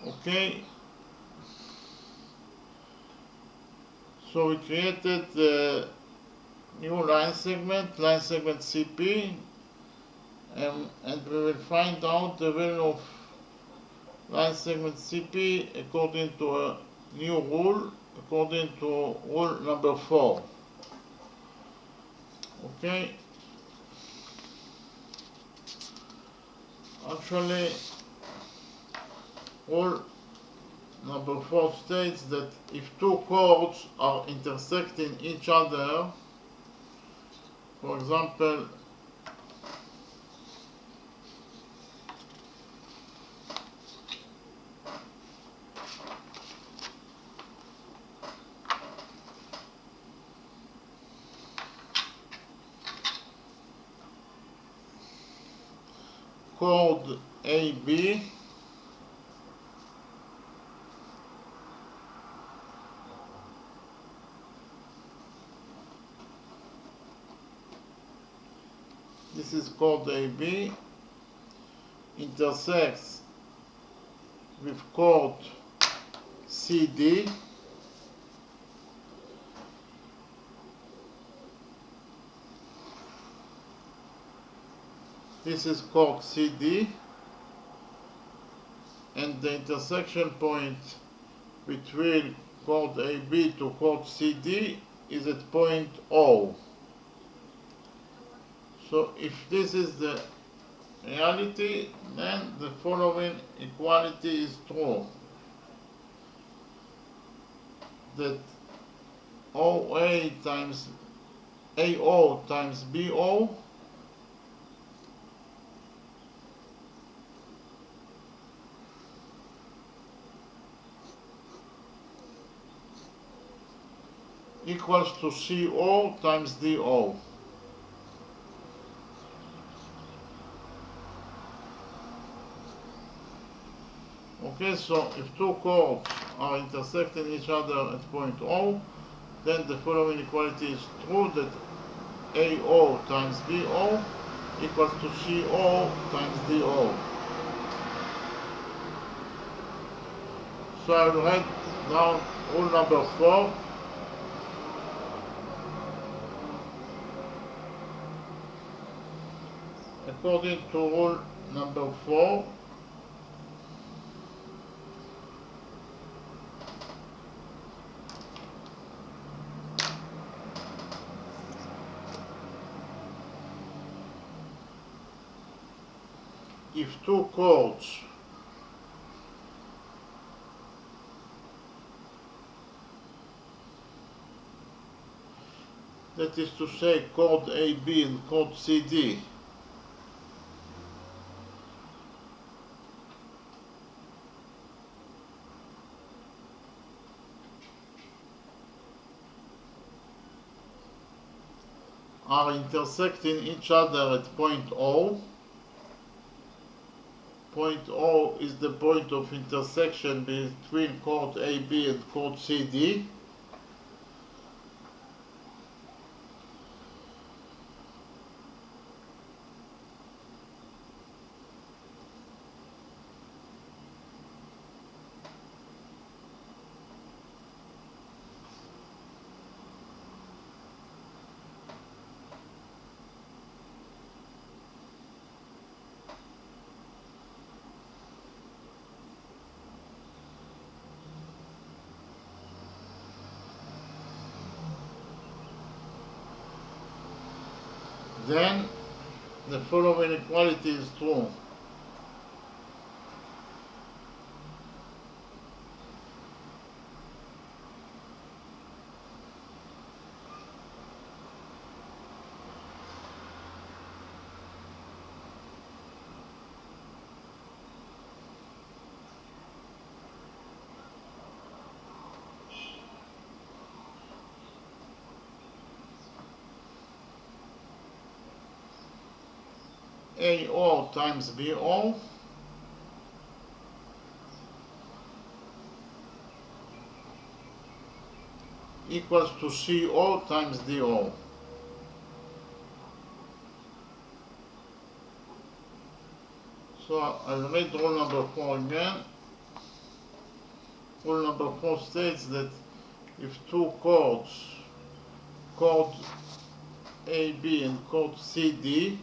Okay, so we created the new line segment CP, and we will find out the value of line segment CP according to a new rule, according to rule number 4. Okay, actually rule number 4 states that if two chords are intersecting each other, for example, chord AB this is chord AB intersects with chord CD, this is chord CD, and the intersection point between chord AB to chord CD is at point O. So if this is the reality, then the following equality is true: that OA times AO times BO equals to CO times DO. Okay, so if two chords are intersecting each other at point O, then the following equality is true: that AO times BO equals to CO times DO. So I will write down rule number 4. According to rule number 4, if two chords that is to say chord AB and chord CD are intersecting each other at point O. Point O is the point of intersection between chord AB and chord CD. Then the following equality is true: AO times BO equals to CO times DO. So I'll read rule number 4 again. Rule number 4 states that if two chords, chord AB and chord CD,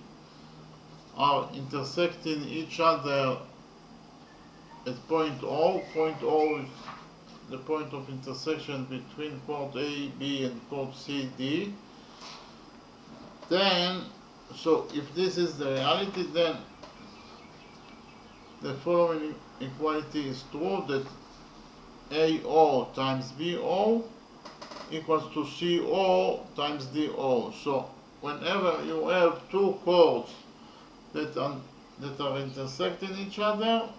are intersecting each other at point O, point O is the point of intersection between chord A, B and chord C, D, then, so if this is the reality, then the following equality is true, that AO times BO equals to CO times DO. So whenever you have two chords that are intersecting each other,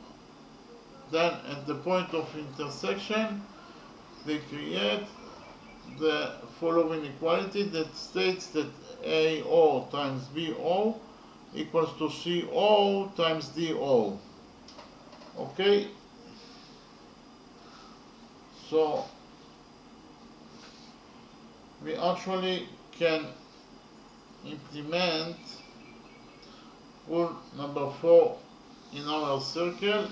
then at the point of intersection they create the following equality that states that AO times BO equals to CO times DO. Okay? So we actually can implement rule number 4 in our circle,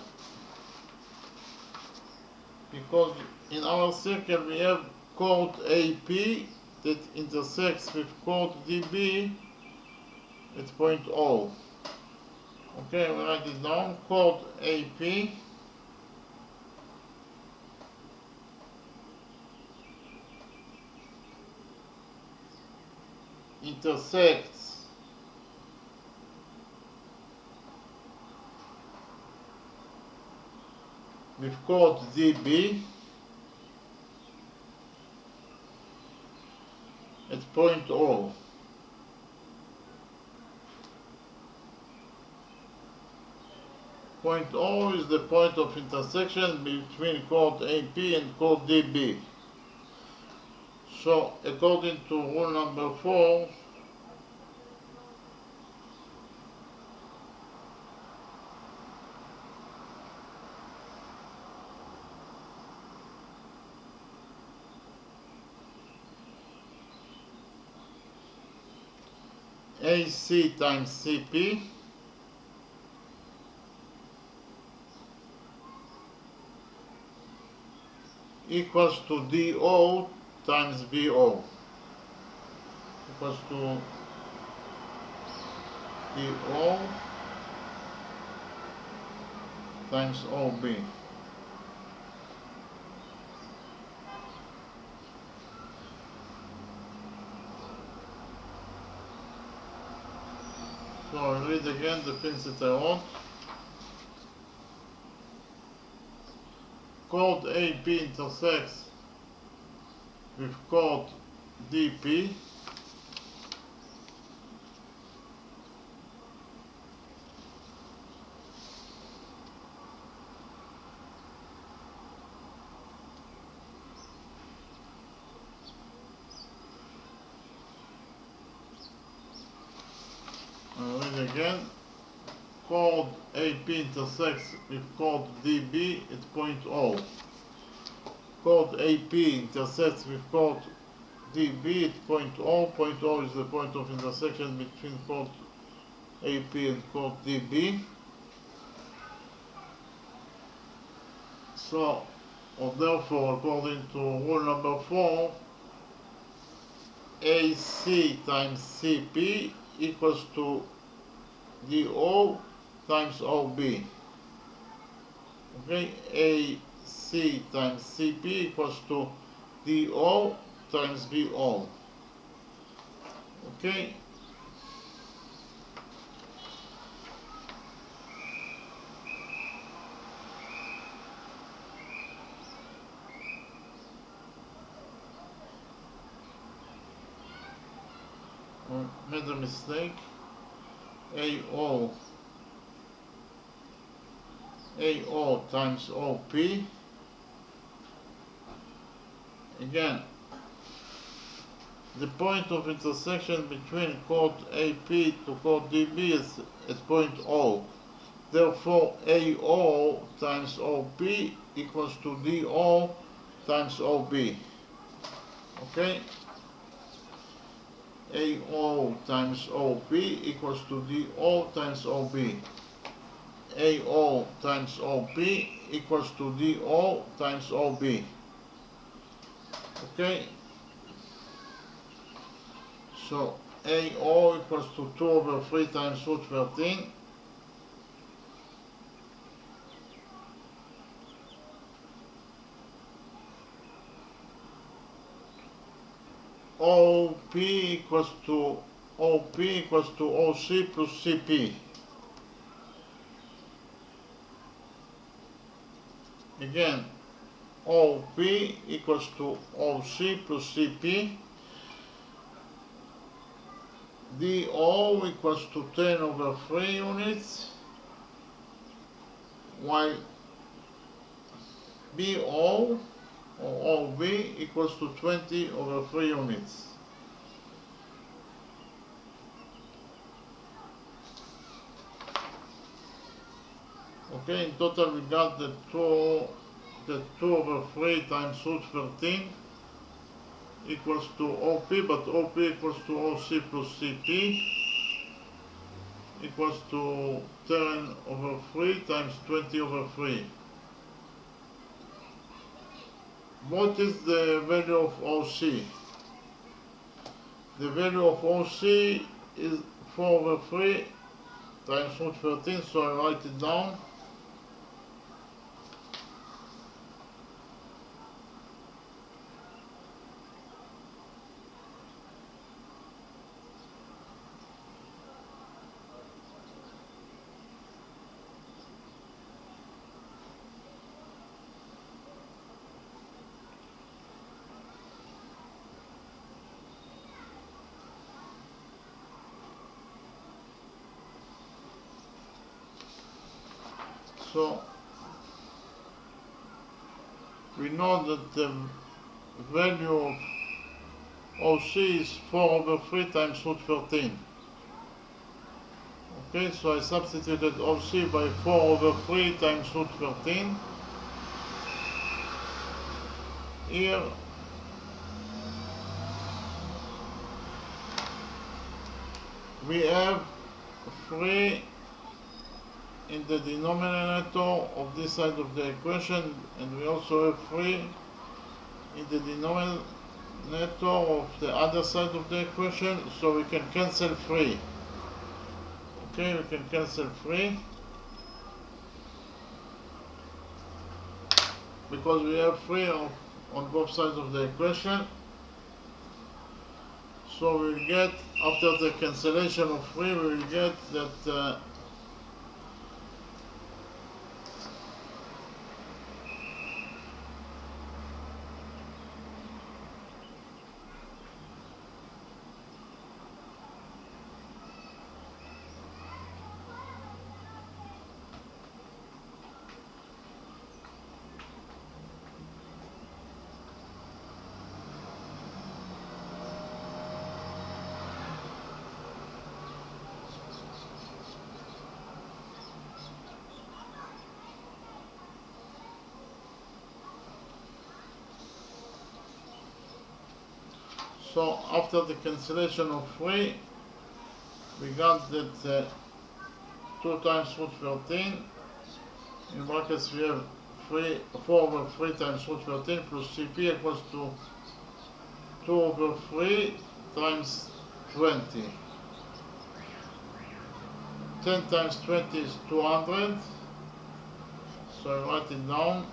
because in our circle we have chord AP that intersects with chord DB at point O. Okay, we write it down. Chord AP intersects with chord DB at point O. Point O is the point of intersection between chord AP and chord DB. So according to rule number 4, AC times CP equals to DO times BO, equals to DO times OB. So I'll read again the things that I want. Chord AP intersects with chord DP I'll read again. Chord AP intersects with chord DB at point O. Chord AP intersects with chord DB at point O. Point O is the point of intersection between chord AP and chord DB. So, or therefore, according to rule number 4, AC times CP equals to DO times OB. Okay, AC times CP equals to DO times BO. Okay. Made a mistake. AO times OP. Again, the point of intersection between chord AP to chord DB is at point O. Therefore, AO times OP equals to DO times OB. Okay, AO times OP equals to DO times OB. AO times OP equals to DO times OB. Okay, so AO equals to 2 over 3 times root 13. OP equals to OC plus CP. Again, OP equals to OC plus CP. DO equals to 10 over 3 units, while BO or OB equals to 20 over 3 units. Okay, in total we got the 2 over 3 times root 13 equals to OP, but OP equals to OC plus CP equals to 10 over 3 times 20 over 3. What is the value of OC? The value of OC is 4 over 3 times root 13, so I write it down. So we know that the value of OC is 4 over 3 times root 13. Okay, so I substituted OC by 4 over 3 times root 13. Here we have 3 in the denominator of this side of the equation, and we also have 3 in the denominator of the other side of the equation, so we can cancel 3. Okay, we can cancel 3 because we have 3 on both sides of the equation. So we will get, after the cancellation of 3, we will get that so after the cancellation of 3, we got that 2 times root 13, in brackets we have 4 over 3 times root 13 plus CP equals to 2 over 3 times 20. 10 times 20 is 200, so I write it down.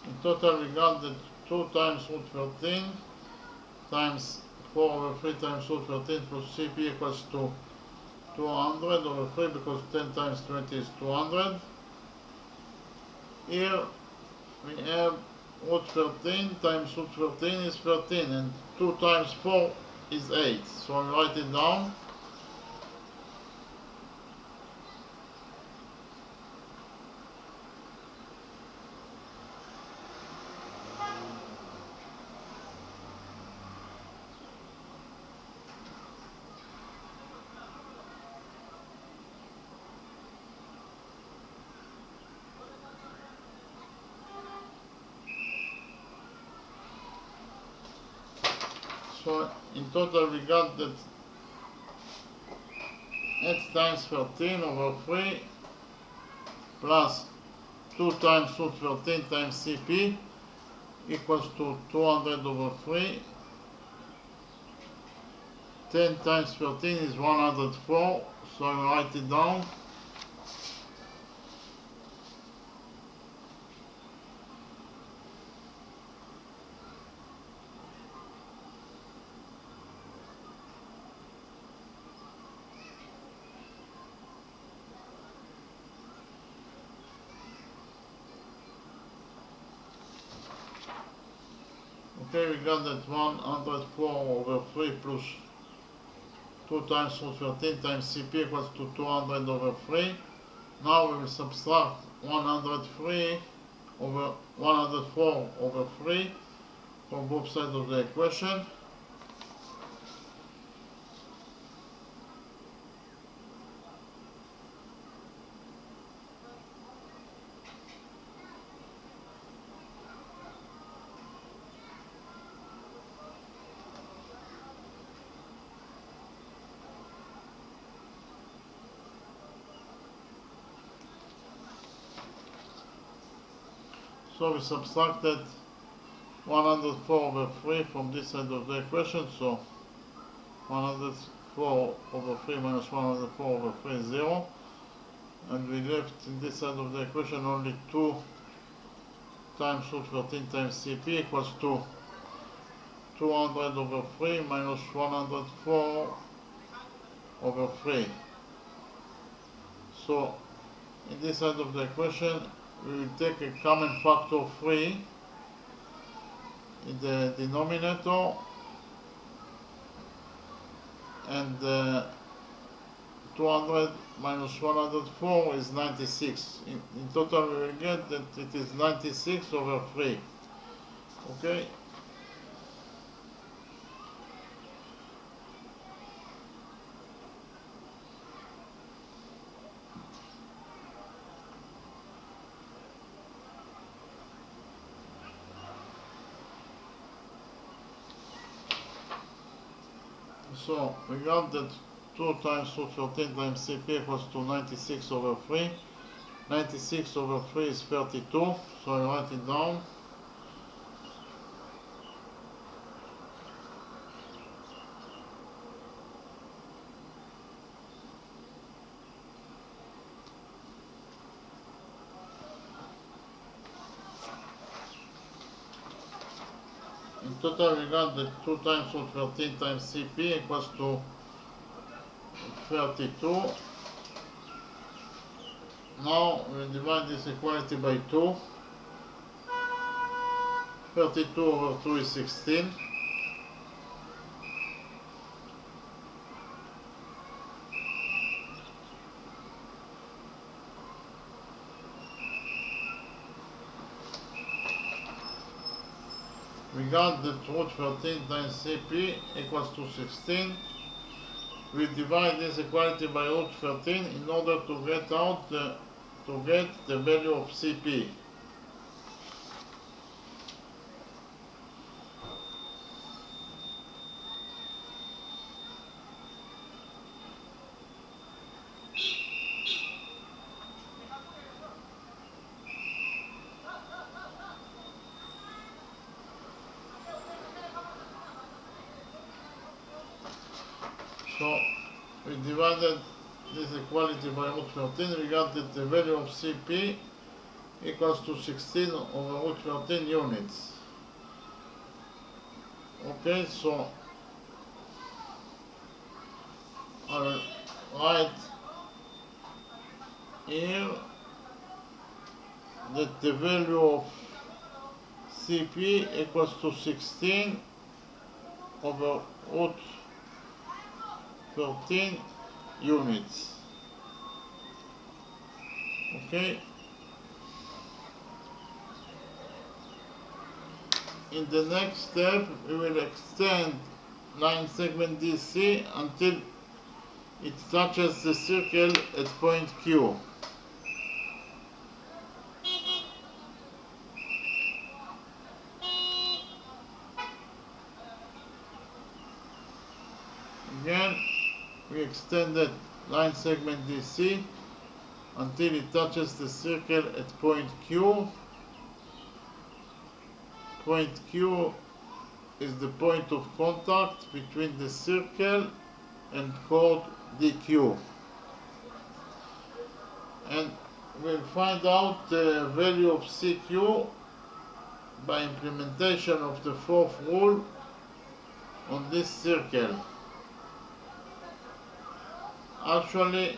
In total we got that 2 times root 13 times 4 over 3 times root 13 plus CP equals to 200 over 3, because 10 times 20 is 200. Here we have root 13 times root 13 is 13, and 2 times 4 is 8. So I write it down. So in total we got that 8 times 13 over 3 plus 2 times root 13 times CP equals to 200 over 3. 10 times 13 is 104, so I write it down. Okay, we got that 104 over 3 plus 2 times root 13 times CP equals to 200 over 3. Now we will subtract 103 over 104 over 3 from both sides of the equation. So we subtracted 104 over 3 from this side of the equation, so 104 over 3 minus 104 over 3 is 0. And we left in this side of the equation only 2 times root 13 times CP equals to 200 over 3 minus 104 over 3. So in this side of the equation we will take a common factor 3 in the denominator, and 200 minus 104 is 96. In total we will get that it is 96 over 3. Okay? So we got that 2 times root 13 times CP equals to 96 over 3. 96 over 3 is 32, so I write it down. In total we got that 2 times root 13 times CP equals to 32. Now we divide this equality by 2. 32 over 2 is 16. We got that root 13 times CP equals to 16. We divide this equality by root 13 in order to get the value of CP. So we divided this equality by root 13, we got that the value of CP equals to 16 over root 13 units. Okay, so I will write here that the value of CP equals to 16 over root 13 units. Okay. In the next step, we will extend line segment DC until it touches the circle at point Q. Again, we extended line segment DC until it touches the circle at point Q. Point Q is the point of contact between the circle and chord DQ. And we'll find out the value of CQ by implementation of the fourth rule on this circle. Actually,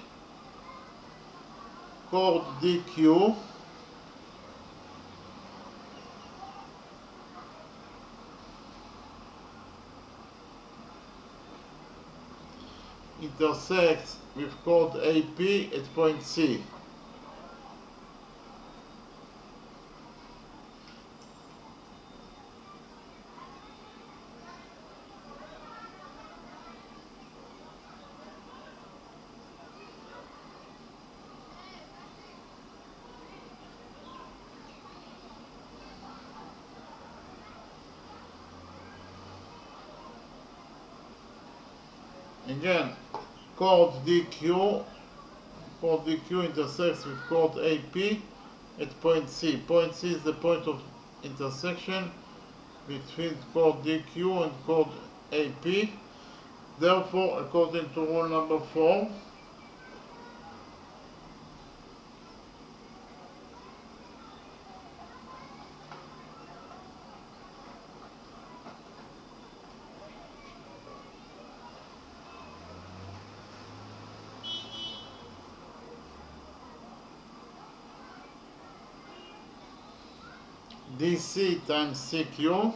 chord DQ intersects with chord AP at point C. Again, chord DQ intersects with chord AP at point C. Point C is the point of intersection between chord DQ and chord AP. Therefore, according to rule number 4, DC times CQ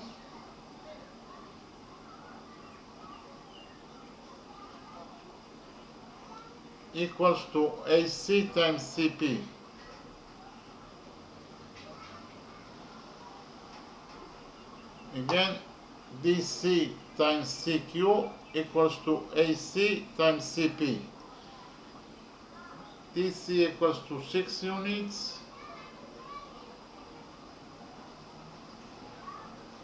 equals to AC times CP. Again, DC times CQ equals to AC times CP. DC equals to 6 units.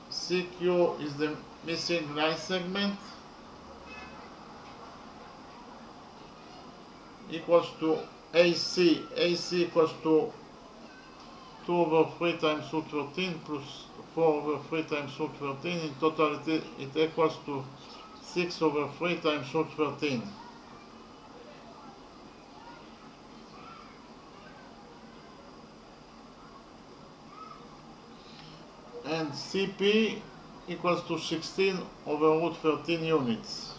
CQ is the missing line segment, equals to AC. AC equals to 2 over 3 times root 13 plus 4 over 3 times root 13. In total it equals to 6 over 3 times root 13. And CP equals to 16 over root 13 units.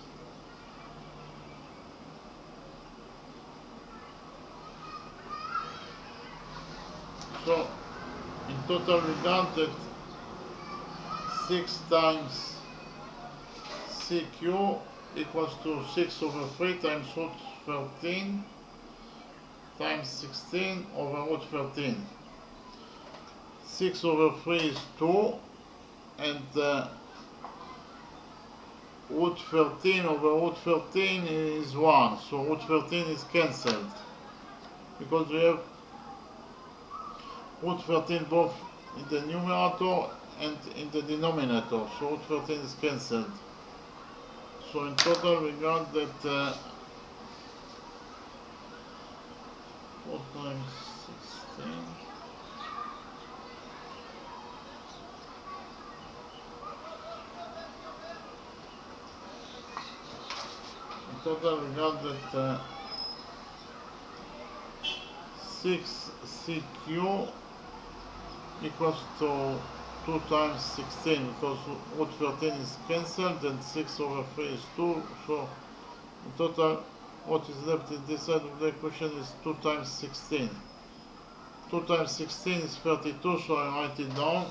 So in total we got that 6 times CQ equals to 6 over 3 times root 13 times 16 over root 13. 6 over 3 is 2, and root 13 over root 13 is 1, so root 13 is cancelled, because we have root 13 both in the numerator and in the denominator, so root 13 is cancelled. So in total we got that 4 times 16. In total we got that 6 CQ equals to 2 times 16, because root 13 is cancelled and 6 over 3 is 2, so in total what is left in this side of the equation is 2 times 16. 2 times 16 is 32, so I write it down.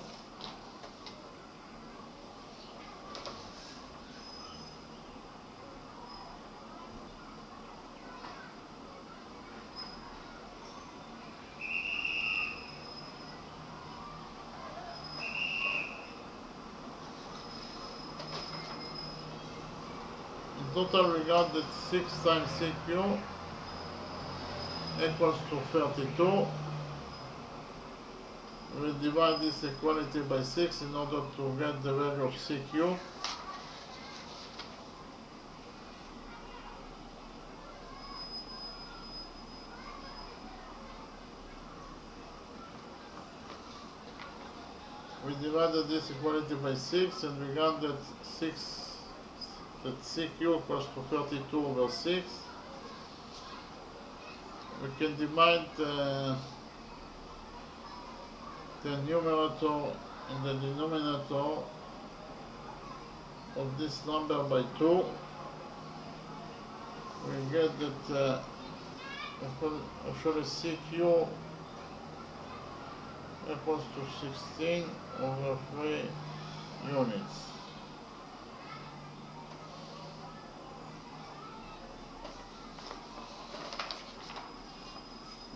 Total we got that 6 times CQ equals to 32. We'll divide this equality by 6 in order to get the value of CQ. we divided this equality by 6 and we got that CQ equals to 32 over 6. We can divide the numerator and the denominator of this number by 2. We get that actually CQ equals to 16 over 3 units.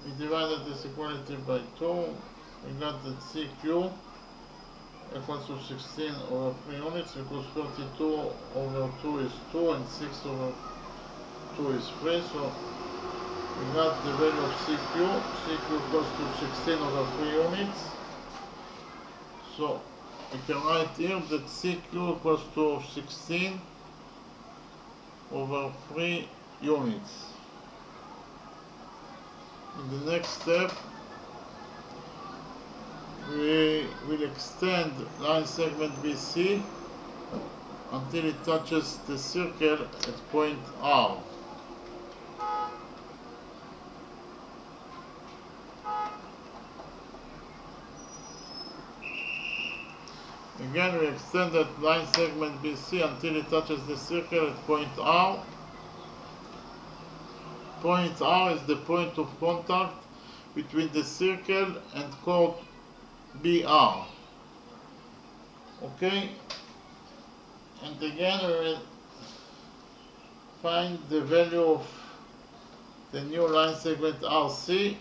We divided this equality by 2. We got that CQ equals to 16 over 3 units because 32 over 2 is 2 and 6 over 2 is 3. So we got the value of CQ. CQ equals to 16 over 3 units. So we can write here that CQ equals to 16 over 3 units. In the next step, we will extend line segment BC until it touches the circle at point R. Again, we extend that line segment BC until it touches the circle at point R. Point R is the point of contact between the circle and chord BR. Okay? And again, we will find the value of the new line segment RC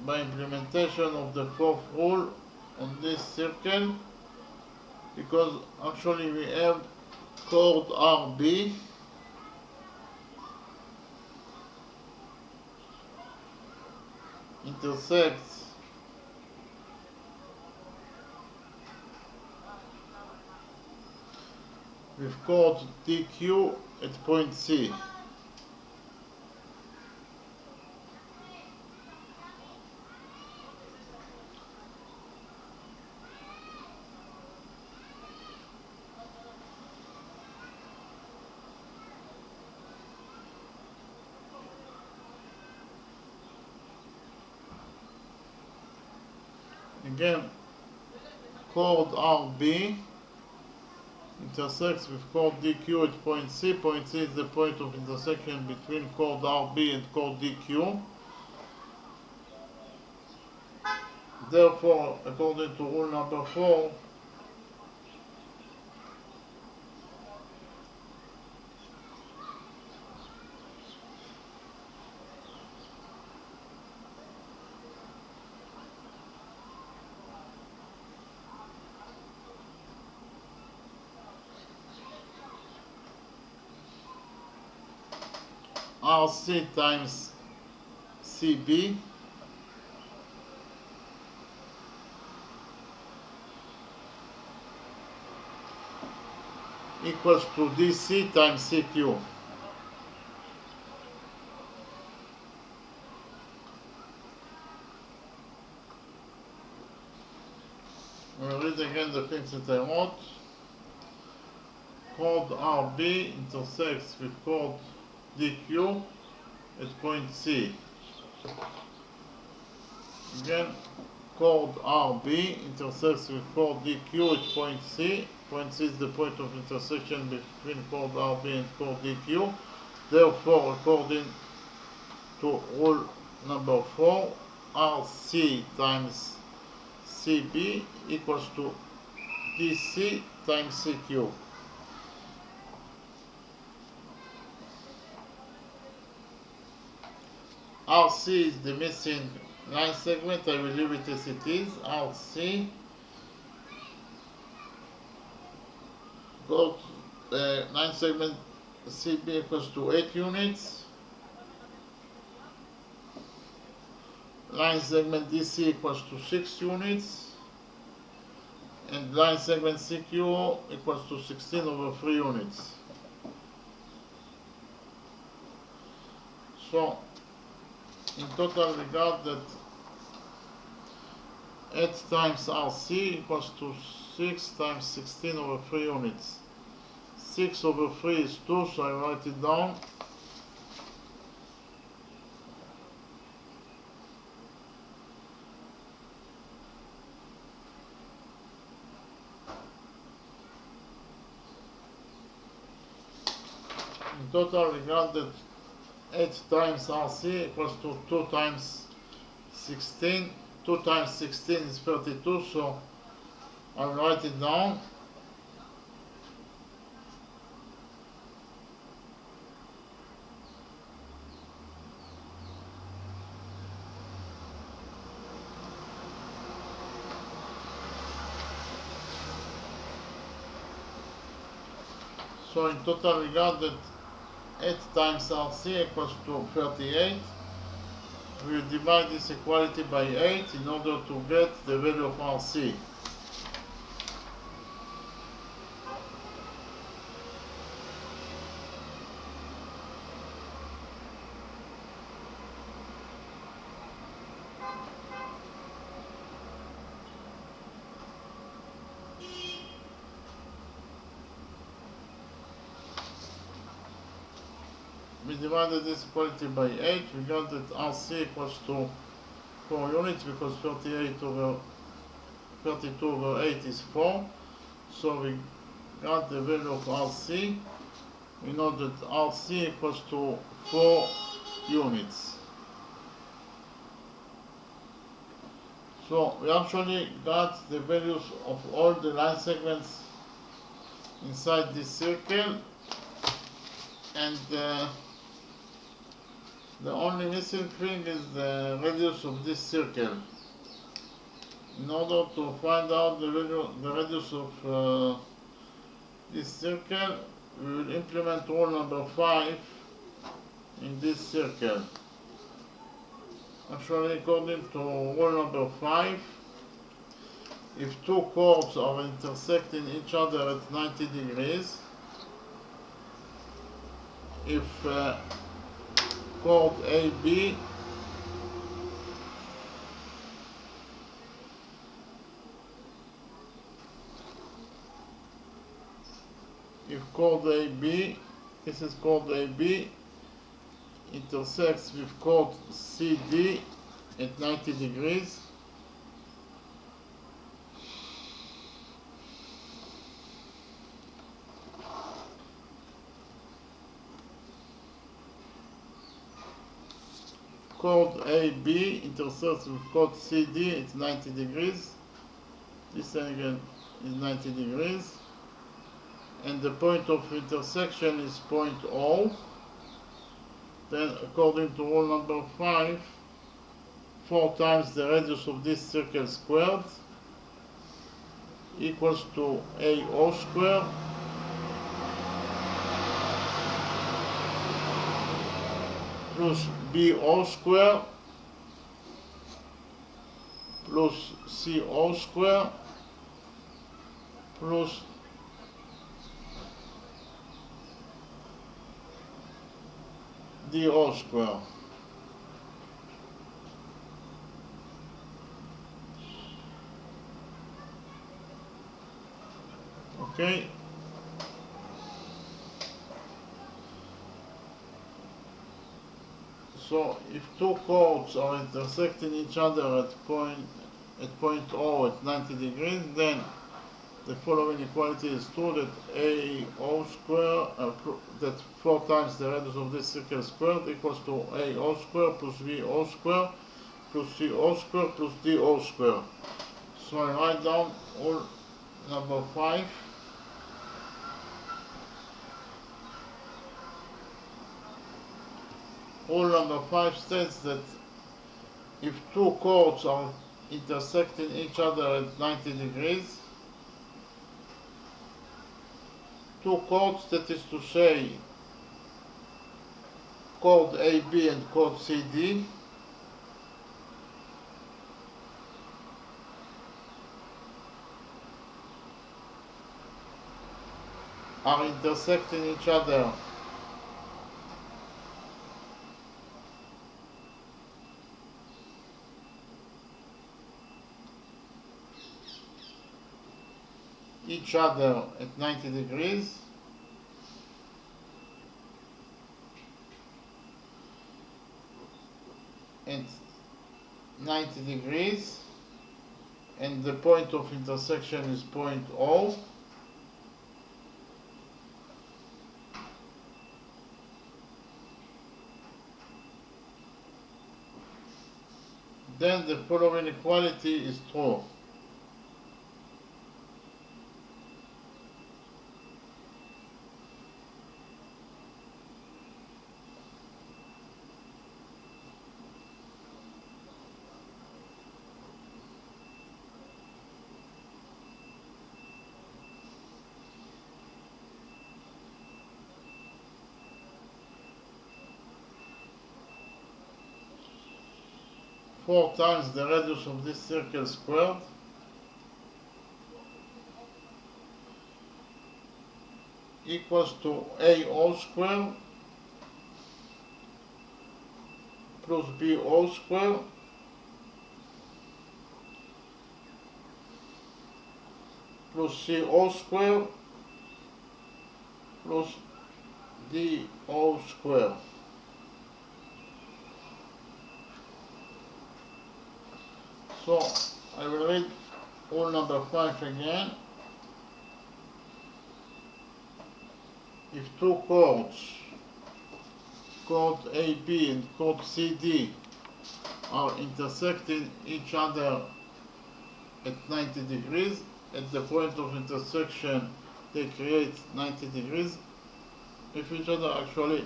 by implementation of the fourth rule on this circle, because actually we have chord RB intersects with chord DQ at point C. Again, chord RB intersects with chord DQ at point C. Point C is the point of intersection between chord RB and chord DQ. Therefore, according to rule number 4, RC times CB equals to DC times CQ. We'll read again the things that I wrote. Chord RB intersects with chord DQ at point C. Again, chord RB intersects with chord DQ at point C. Point C is the point of intersection between chord RB and chord DQ. Therefore, according to rule number 4, RC times CB equals to DC times CQ. RC is the missing line segment. I will leave it as it is. RC go to the line segment CB equals to 8 units. Line segment DC equals to 6 units. And line segment CQ equals to 16 over 3 units. So, in total, we got that 8 times RC equals to 6 times 16 over 3 units. 6 over 3 is 2, so I write it down. In total, we got that 8 times RC equals to 2 times 16. 2 times 16 is 32, so I'll write it down. So in total, we got that 8 times RC equals to 38. We will divide this equality by 8 in order to get the value of RC. We divided this equality by 8. We got that RC equals to 4 units because 32 over 8 is 4. So we got the value of RC. We know that RC equals to 4 units. So we actually got the values of all the line segments inside this circle, and the only missing thing is the radius of this circle. In order to find out the radius of this circle, we will implement rule number 5 in this circle. Actually, according to rule number 5, if two chords are intersecting each other at 90 degrees, if chord AB this is chord AB, intersects with chord CD at 90 degrees, chord AB intersects with chord CD at 90 degrees. This angle is 90 degrees. And the point of intersection is point O. Then, according to rule number 5, 4 times the radius of this circle squared equals to AO squared plus BO squared plus CO squared plus DO squared. Okay. So if two chords are intersecting each other at point O at 90 degrees, then the following equality is true, that AO square, that 4 times the radius of this circle squared equals to AO square plus VO square plus CO square plus DO square. So I write down all number 5. Rule number 5 states that if two chords are intersecting each other at 90 degrees, two chords, that is to say chord AB and chord CD, are intersecting each other each other at 90 degrees, and 90 degrees, and the point of intersection is point O. Then the following equality is true. Four times the radius of this circle squared equals to AO squared plus BO squared plus CO squared plus DO squared. So I will read rule number 5 again. If two chords, chord AB and chord CD, are intersecting each other at 90 degrees, at the point of intersection they create 90 degrees with each other. Actually,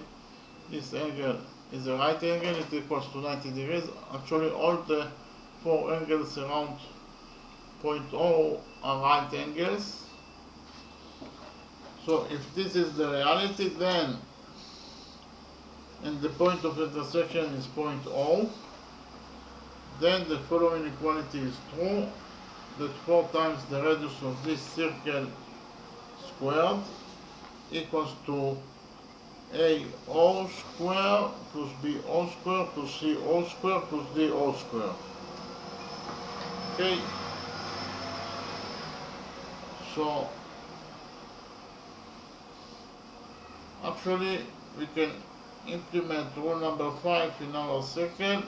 this angle is a right angle, it equals to 90 degrees. Actually, all the four angles around point O are right angles. So if this is the reality, then, and the point of intersection is point O, then the following equality is true, that 4 times the radius of this circle squared equals to AO squared plus BO squared plus CO squared plus DO squared. Okay, so actually we can implement rule number 5 in our circle.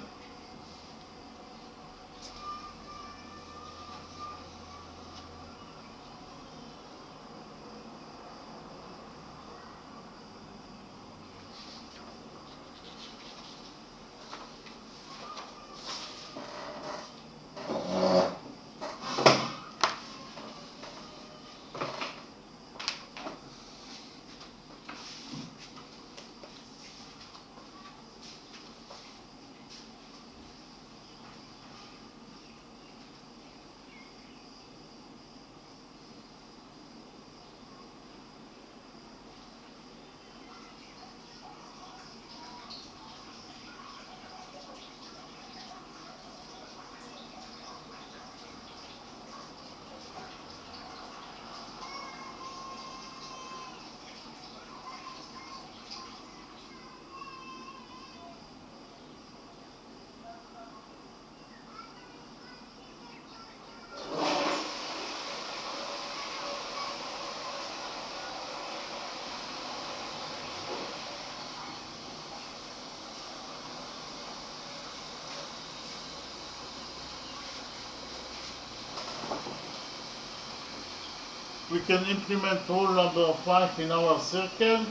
We can implement rule number 5 in our circle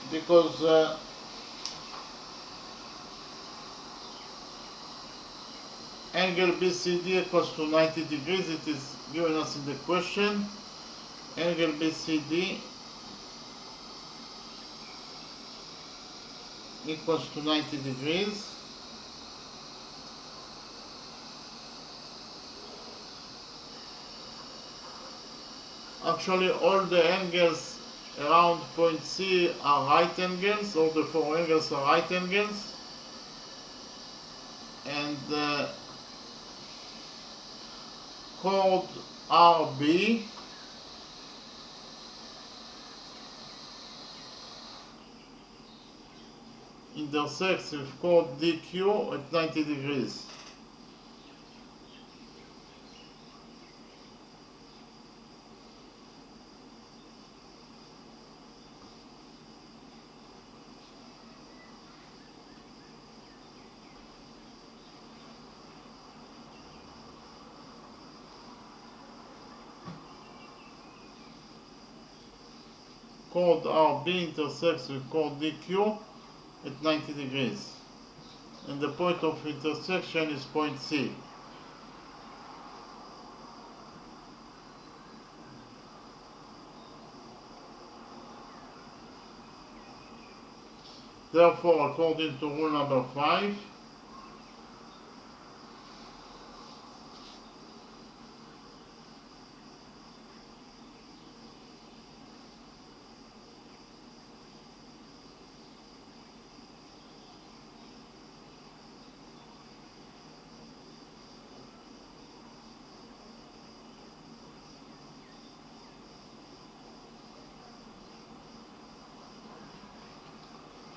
because angle BCD equals to 90 degrees. It is given us in the question. Angle BCD equals to 90 degrees. Actually, all the angles around point C are right angles. All the four angles are right angles. And chord RB intersects with chord DQ at 90 degrees. chord RB intersects with chord DQ at 90 degrees. And the point of intersection is point C. Therefore, according to rule number 5,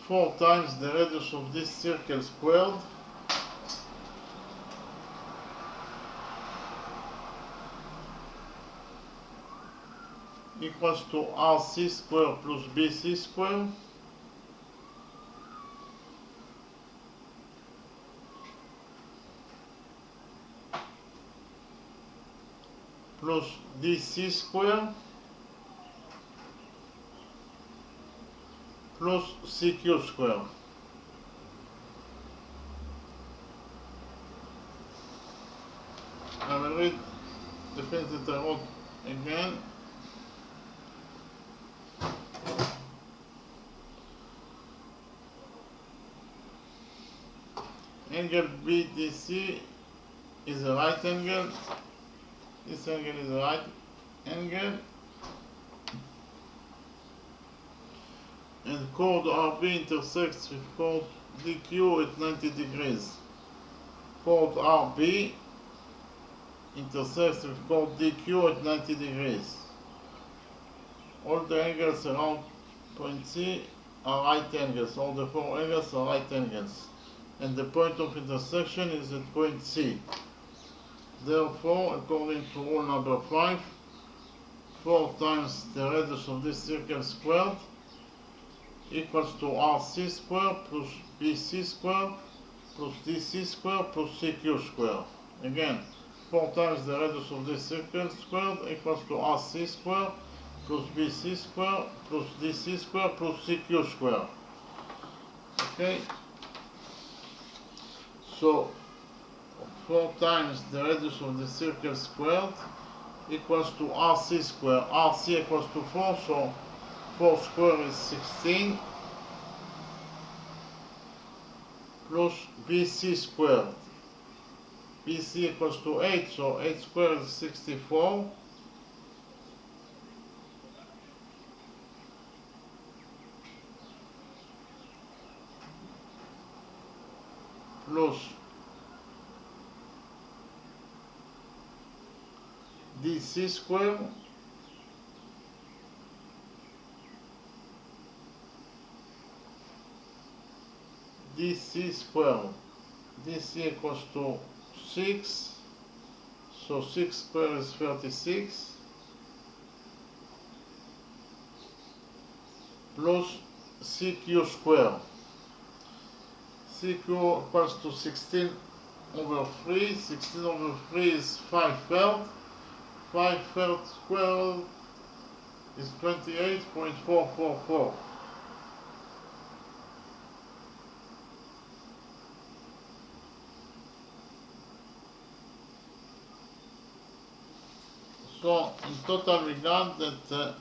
four times the radius of this circle squared equals to RC squared plus BC squared plus DC squared plus CQ squared. I will read the things that I wrote again. Angle BDC is a right angle. This angle is a right angle. And chord RB intersects with chord DQ at 90 degrees. Chord RB intersects with chord DQ at 90 degrees. All the angles around point C are right angles. All the four angles are right angles. And the point of intersection is at point C. Therefore, according to rule number 5, 4 times the radius of this circle squared equals to RC squared plus BC squared plus DC squared plus CQ squared. Again, 4 times the radius of this circle squared equals to RC squared plus BC squared plus DC squared plus CQ squared. Okay? So, 4 times the radius of the circle squared equals to RC squared. RC equals to 4, so 4 squared is 16 plus BC squared. BC equals to 8, so 8 squared is 64 plus DC squared DC squared. DC equals to 6, so 6 squared is 36 plus CQ squared. CQ equals to 16 over 3. 16 over 3 is 5 thirds. 5 thirds squared is 28.444. So in total we got that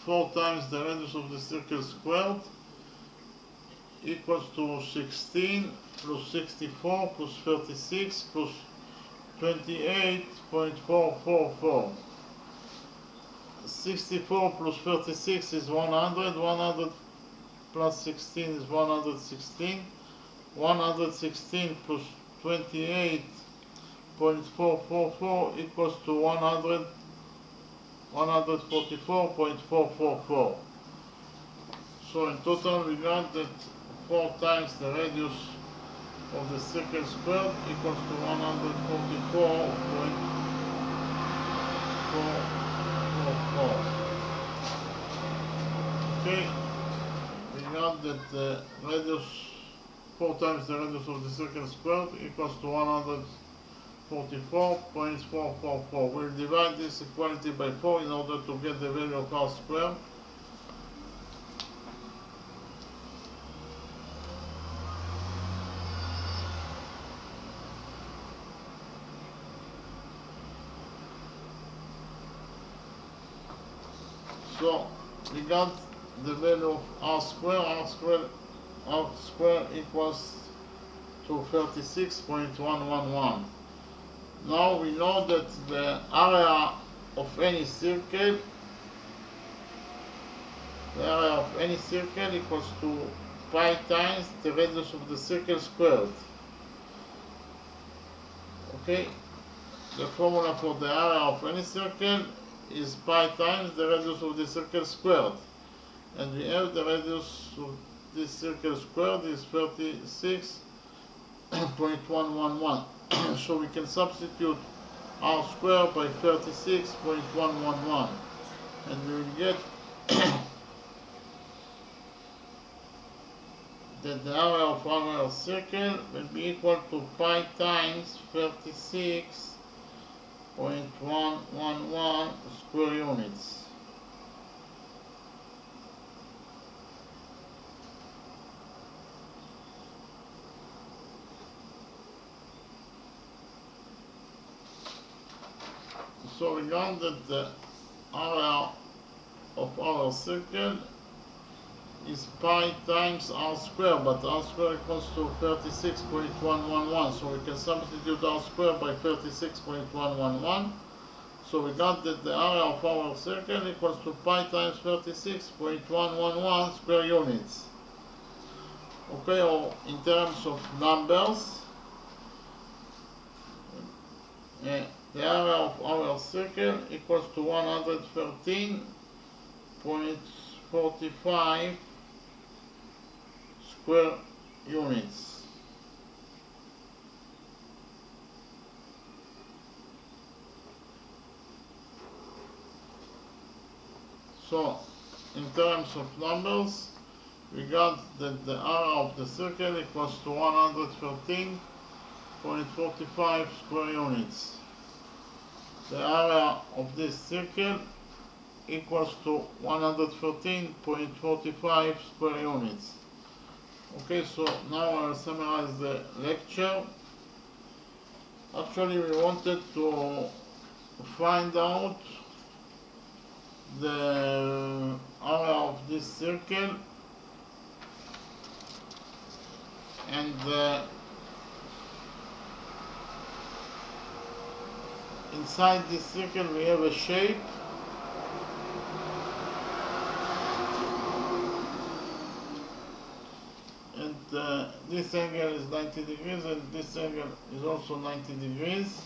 4 times the radius of the circle squared equals to 16 plus 64 plus 36 plus 28.444. 64 plus 36 is 100. 100 plus 16 is 116. 116 plus 28.444 equals to 144.444. So in total we got that 4 times the radius of the circle squared equals to 144.444. Okay, we got that the radius, 4 times the radius of the circle squared equals to 144.444. We'll divide this equality by 4 in order to get the value of R squared. So we got the value of r square. R square equals to 36.111. Now we know that the area of any circle, equals to pi times the radius of the circle squared. Okay, the formula for the area of any circle is pi times the radius of the circle squared, and we have the radius of this circle squared is 36.111. So we can substitute r squared by 36.111, and we will get that the area of our circle will be equal to pi times 36.111 square units. So we learned that the area of our circle is pi times r squared, but r squared equals to 36.111, so we can substitute r squared by 36.111. So we got that the area of our circle equals to pi times 36.111 square units. Okay, or in terms of numbers, the area of our circle equals to 113.45 square units. So, in terms of numbers, we got that the area of the circle equals to 113.45 square units. The area of this circle equals to 113.45 square units. Okay, so now I'll summarize the lecture. Actually, we wanted to find out the area of this circle, and inside this circle we have a shape, and this angle is 90 degrees and this angle is also 90 degrees.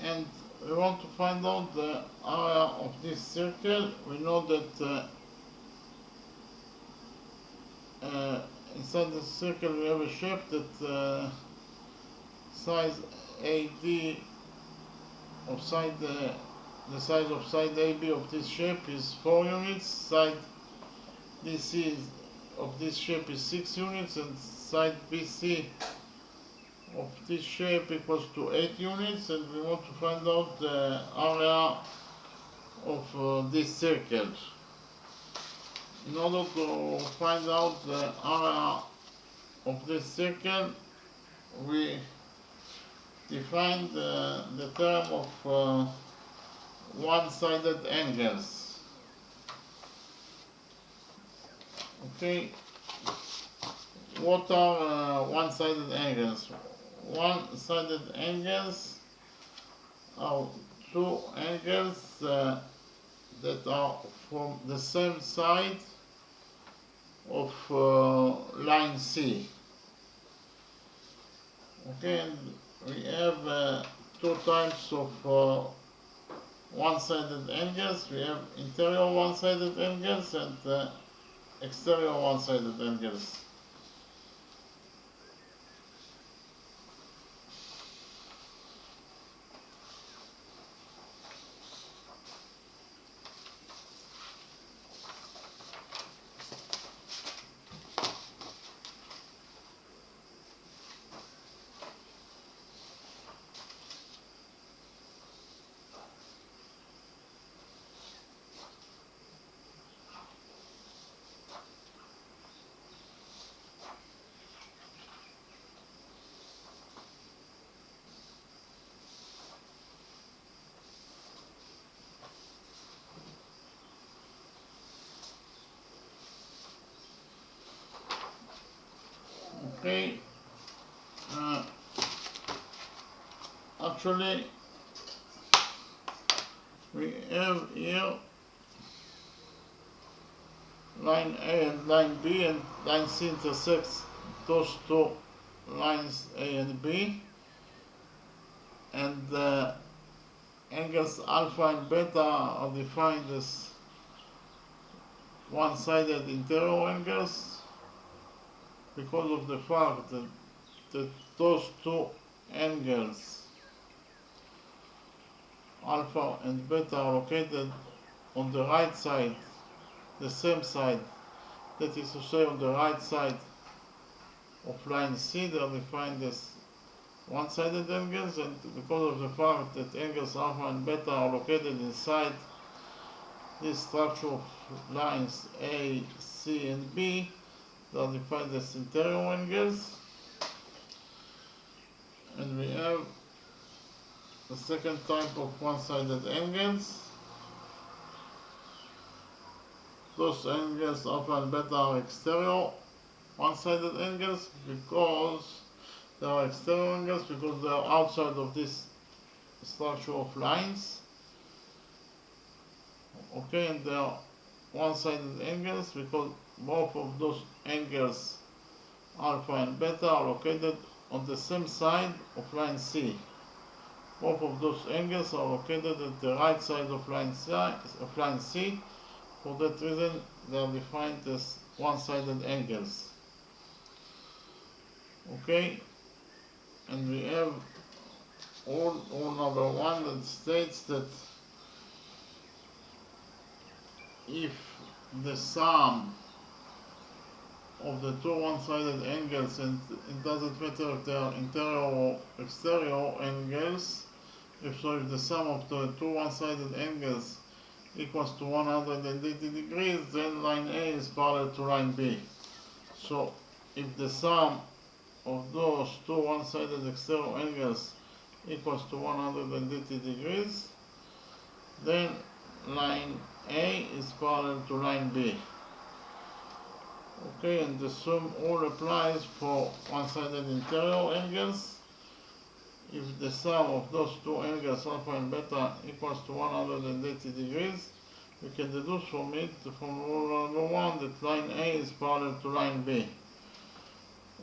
And we want to find out the area of this circle. We know that inside the circle we have a shape that size AD of side, the size of side AB of this shape is 4 units, side DC of this shape is 6 units, and side BC of this shape equals to 8 units, and we want to find out the area of this circle. In order to find out the area of this circle, we define the term of one-sided angles. Okay, what are one-sided angles? One-sided angles are two angles that are from the same side of line C. Okay, and we have two types of one-sided angles. We have interior one-sided angles and exterior one-sided angles. Okay, actually we have here line A and line B, and line C intersects those two lines A and B, and the angles alpha and beta are defined as one-sided interior angles because of the fact that those two angles alpha and beta are located on the right side, the same side, that is to say on the right side of line C. They are defined as one-sided angles, and because of the fact that angles alpha and beta are located inside this structure of lines A, C and B, they are defined as interior angles. And we have the second type of one-sided angles. Those angles alpha and beta are exterior one-sided angles because they are exterior angles because they are outside of this structure of lines. Okay, and they are one-sided angles because both of those angles alpha and beta are located on the same side of line C. Both of those angles are located at the right side of line C. For that reason, they are defined as one-sided angles. Okay, and we have rule number one that states that if the sum of the two one-sided angles, and it doesn't matter if they are interior or exterior angles, if the sum of the two one-sided angles equals to 180 degrees, then line A is parallel to line B. So if the sum of those two one-sided exterior angles equals to 180 degrees, then line A is parallel to line B. Okay, and the same rule applies for one-sided interior angles. If the sum of those two angles alpha and beta equals to 180 degrees, we can deduce from it, from rule number one, that line A is parallel to line B.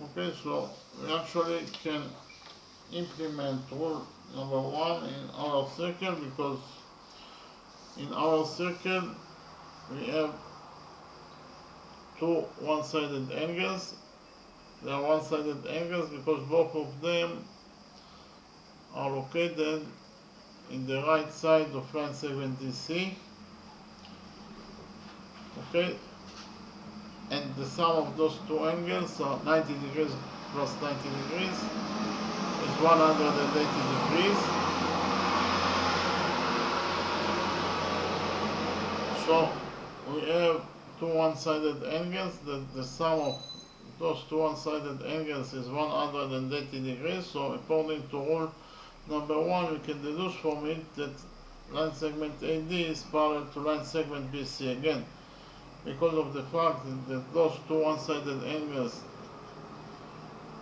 Okay, so we actually can implement rule number one in our circle, because in our circle we have two one-sided angles. They are one-sided angles because both of them are located in the right side of line segment DC. Okay, and the sum of those two angles are 90 degrees plus 90 degrees is 180 degrees. So we have two one-sided angles, that the sum of those two one-sided angles is 180 degrees. So according to rule number one, we can deduce from it that line segment AD is parallel to line segment BC, again because of the fact that those two one-sided angles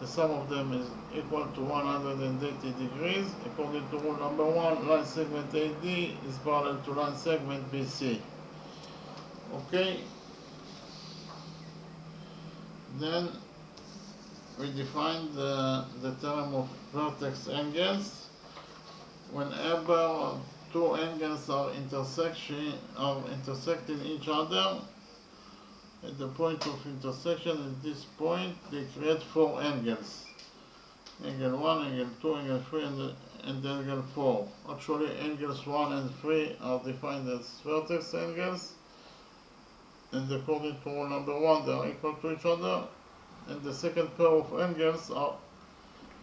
the sum of them is equal to 180 degrees. According to rule number 1, line segment AD is parallel to line segment BC. Okay, then we define the term of vertex angles. Whenever two angles are intersecting each other, at the point of intersection at this point, they create four angles. Angle 1, angle 2, angle 3, and angle 4. Actually, angles 1 and 3 are defined as vertex angles, and according to rule number 1, they are equal to each other. And the second pair of angles are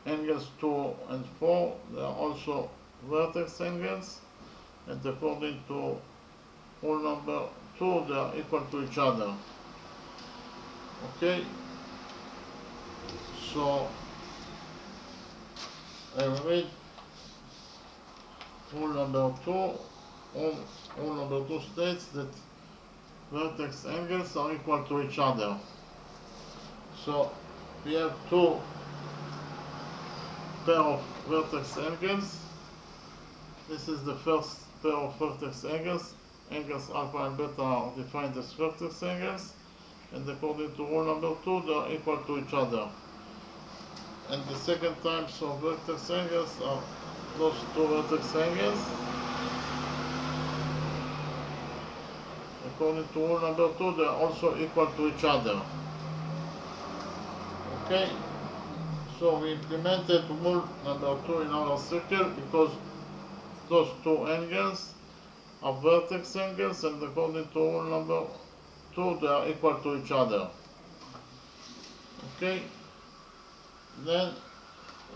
angles 2 and 4. They are also vertex angles, and according to rule number 2, they are equal to each other. Okay, so I read rule number 2. Rule number 2 states that vertex angles are equal to each other. So we have two pair of vertex angles. This is the first pair of vertex angles. Angles alpha and beta are defined as vertex angles, and according to rule number 2, they are equal to each other. And the second types of vertex angles are those two vertex angles. According to rule number 2, they are also equal to each other. Okay, so we implemented rule number 2 in our circle because those two angles are vertex angles, and according to rule number 2, they are equal to each other. Okay, then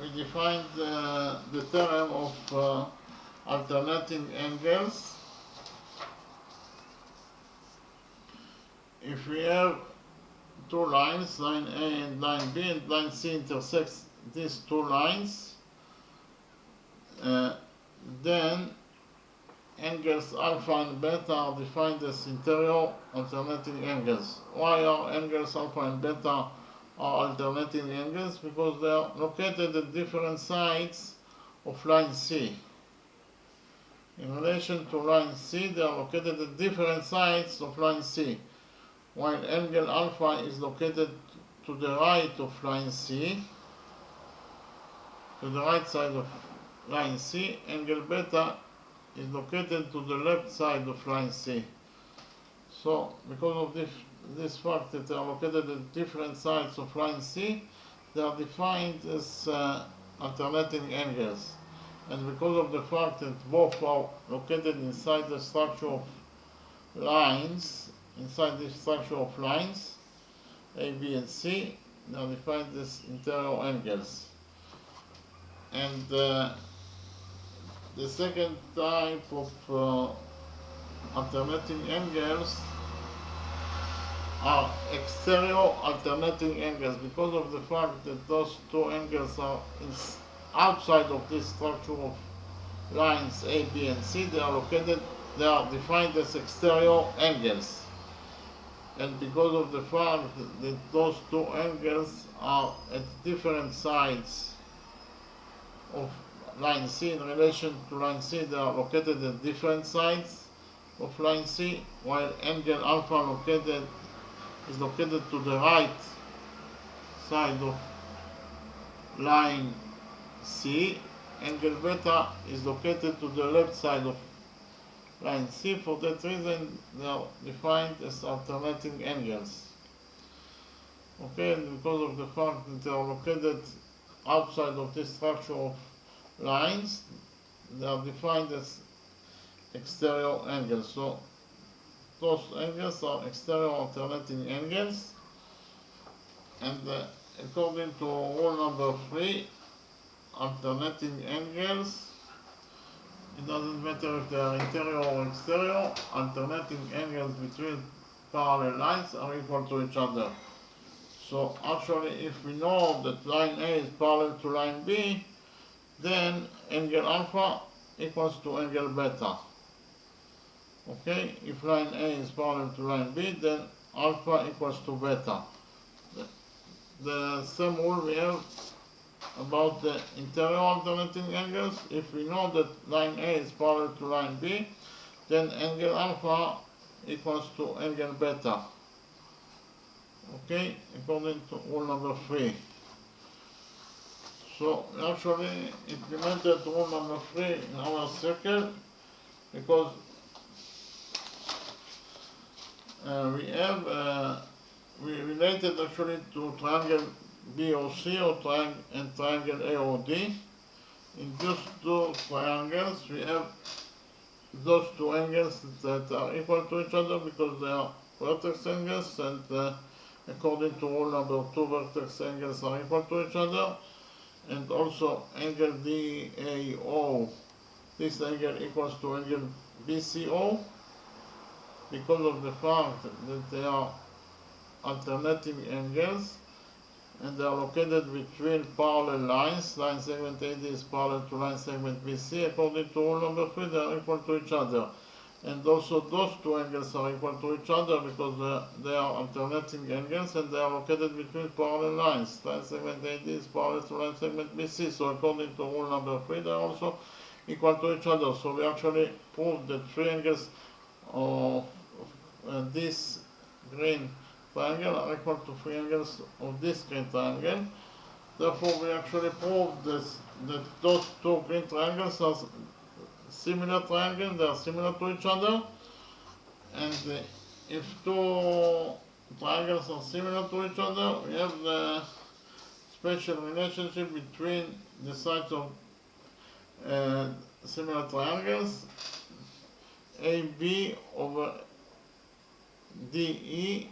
we defined the theorem of alternating angles. If we have two lines, line A and line B, and line C intersects these two lines, then angles alpha and beta are defined as interior alternating angles. Why are angles alpha and beta are alternating angles? Because they are located at different sides of line C. In relation to line C, they are located at different sides of line C. While angle alpha is located to the right of line C, to the right side of line C, angle beta is located to the left side of line C. So, because of this fact that they are located at different sides of line C, they are defined as alternating angles. And because of the fact that both are located inside the structure of lines, inside this structure of lines, A, B, and C, they are defined as interior angles. And the second type of alternating angles are exterior alternating angles, because of the fact that those two angles are outside of this structure of lines A, B, and C. They are defined as exterior angles. And because of the fact that those two angles are at different sides of line C in relation to line C, they are located at different sides of line C, while angle alpha is located to the right side of line C, angle beta is located to the left side of line C. For that reason, they are defined as alternating angles. Okay, and because of the fact that they are located outside of this structure of lines, they are defined as exterior angles. So those angles are exterior alternating angles, and according to rule number 3, alternating angles, it doesn't matter if they are interior or exterior, alternating angles between parallel lines are equal to each other. So actually, if we know that line A is parallel to line B, then angle alpha equals to angle beta. Okay, if line A is parallel to line B, then alpha equals to beta. the same rule we have about the interior alternating angles. If we know that line A is parallel to line B, then angle alpha equals to angle beta. Okay, according to rule number 3. So we actually implemented rule number 3 in our circle because we related actually to triangle BOC and triangle AOD. In those two triangles we have those two angles that are equal to each other because they are vertex angles, and according to rule number 2, vertex angles are equal to each other. And also angle DAO, this angle equals to angle BCO because of the fact that they are alternating angles and they are located between parallel lines. Line segment AD is parallel to line segment BC. According to rule number 3, they are equal to each other. And also those two angles are equal to each other because they are alternating angles and they are located between parallel lines. Line segment AD is parallel to line segment BC. So according to rule number 3, they are also equal to each other. So we actually proved that three angles of this green triangle are equal to three angles of this green triangle. Therefore, we actually proved that those two green triangles are similar triangles, they are similar to each other. And if two triangles are similar to each other, we have the special relationship between the sides of similar triangles. AB over DE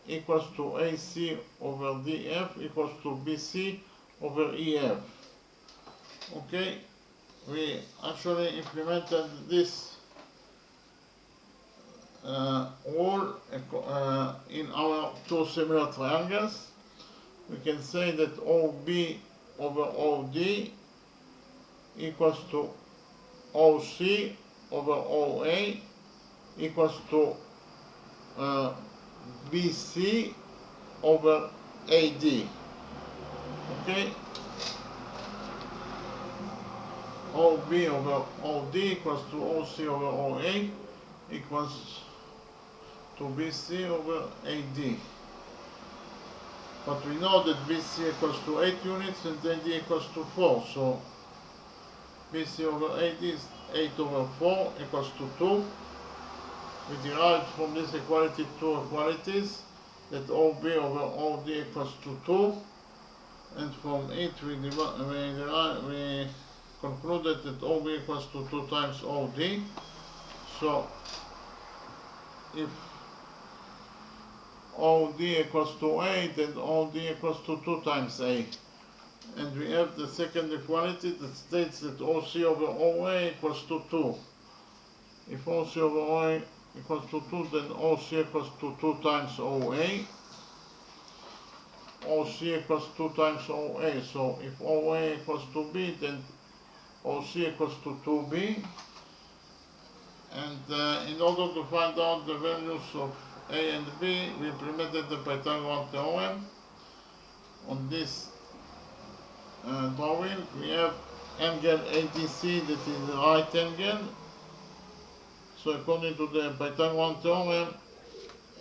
equals to AC over DF equals to BC over EF. Okay, we actually implemented this rule in our two similar triangles. We can say that OB over OD equals to OC over OA equals to BC over AD. Okay? OB over OD equals to OC over OA equals to BC over AD. But we know that BC equals to 8 units and AD equals to 4. So BC over AD is 8 over 4 equals to 2. We derived from this equality two equalities, that OB over OD equals to 2, and from it we concluded that OB equals to 2 times OD. So if OD equals to A, then OD equals to 2 times A. And we have the second equality that states that OC over OA equals to 2. If OC over OA equals to 2, then OC equals to 2 times OA. OC equals 2 times OA. So if OA equals to B, then OC equals to 2B. And in order to find out the values of A and B, we implemented the Pythagorean theorem. On this drawing, we have angle ADC, that is the right angle. So according to the Pythagorean theorem,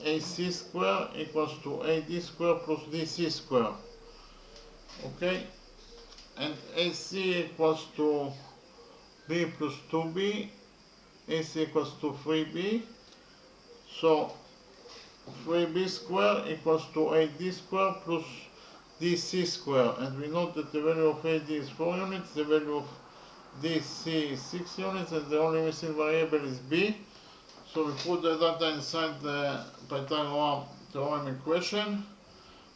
AC square equals to AD square plus DC square. Okay? And AC equals to B plus 2B. AC equals to 3B. So 3B square equals to AD square plus DC square. And we know that the value of AD is 4 units, the value of DC is 6 units, and the only missing variable is B. So we put the data inside the Pythagorean theorem equation,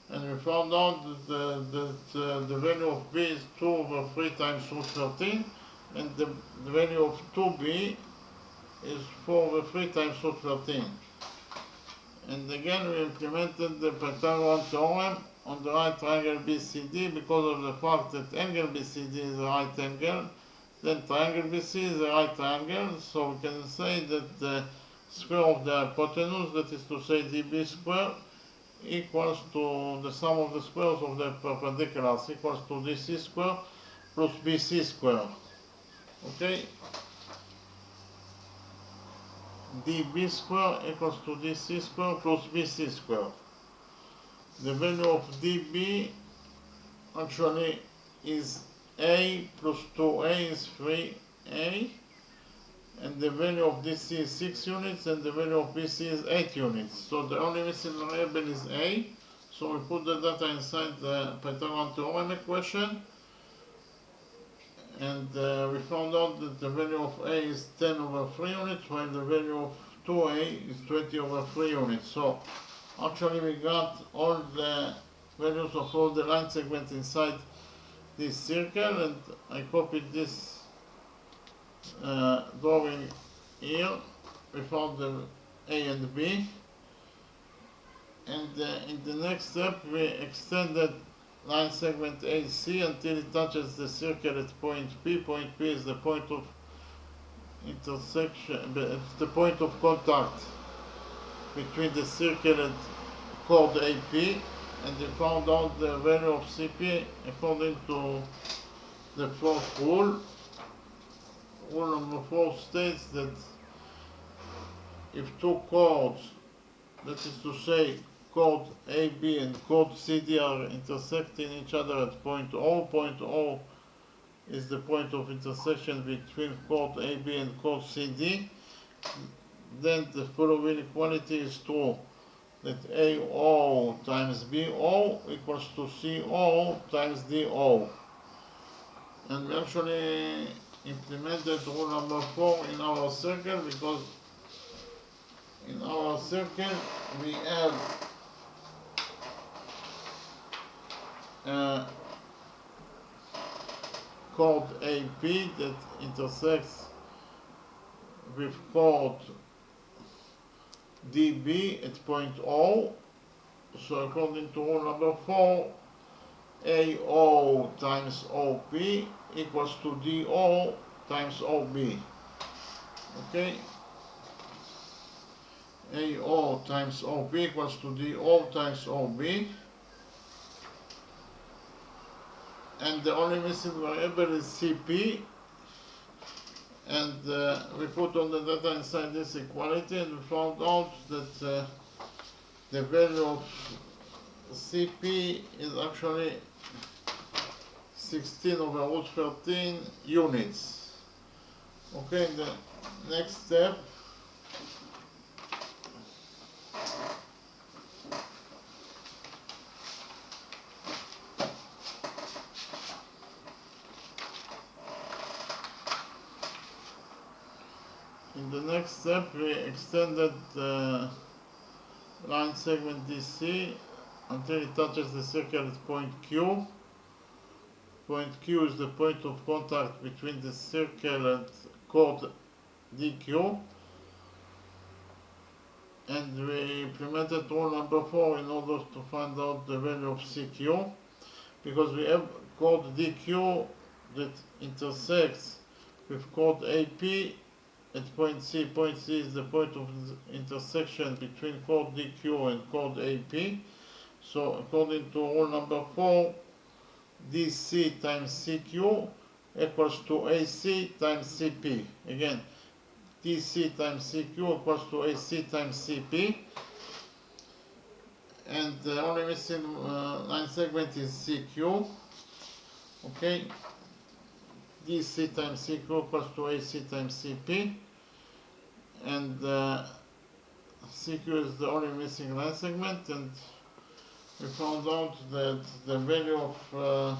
and we found out that the value of B is 2 over 3 times root 13, and the value of 2B is 4 over 3 times root 13. And again we implemented the Pythagorean theorem on the right triangle BCD because of the fact that angle BCD is a right angle, then triangle BC is a right triangle, so we can say that the square of the hypotenuse, that is to say dB square, equals to the sum of the squares of the perpendiculars equals to DC square plus BC square. Okay, dB square equals to DC square plus BC square. The value of dB actually is A plus 2A is 3A, and the value of DC is 6 units and the value of BC is 8 units. So the only missing variable is A. So we put the data inside the Pythagorean theorem equation, and we found out that the value of A is 10 over 3 units, while the value of 2A is 20 over 3 units. So actually we got all the values of all the line segments inside this circle, and I copied this drawing here. We found the A and B, and in the next step we extended line segment AC until it touches the circle at point P. Point P is the point of intersection, it's the point of contact between the circle and chord AP, and we found out the value of CP according to the fourth rule. Rule number 4 states that if two chords, that is to say chord AB and chord CD, are intersecting each other at point O is the point of intersection between chord AB and chord CD, then the following equality is true, that AO times BO equals to CO times DO. And we actually implemented rule number 4 in our circle, because in our circle we have chord AP that intersects with chord DB at point O. So according to rule number 4, AO times OP equals to DO times OB. Okay? AO times OP equals to DO times OB. And the only missing variable is CP. And we put all the data inside this equality, and we found out that the value of CP is actually 16 over root 13 units. Okay, the next step, we extended the line segment DC until it touches the circle at point Q. Point Q is the point of contact between the circle and chord DQ. And we implemented rule number 4 in order to find out the value of CQ, because we have chord DQ that intersects with chord AP at point C. Point C is the point of intersection between chord DQ and chord AP. So according to rule number 4, DC times CQ equals to AC times CP. Again, DC times CQ equals to AC times CP. And the only missing line segment is CQ. Okay, DC times CQ equals to AC times CP. And CQ is the only missing line segment, and we found out that the value of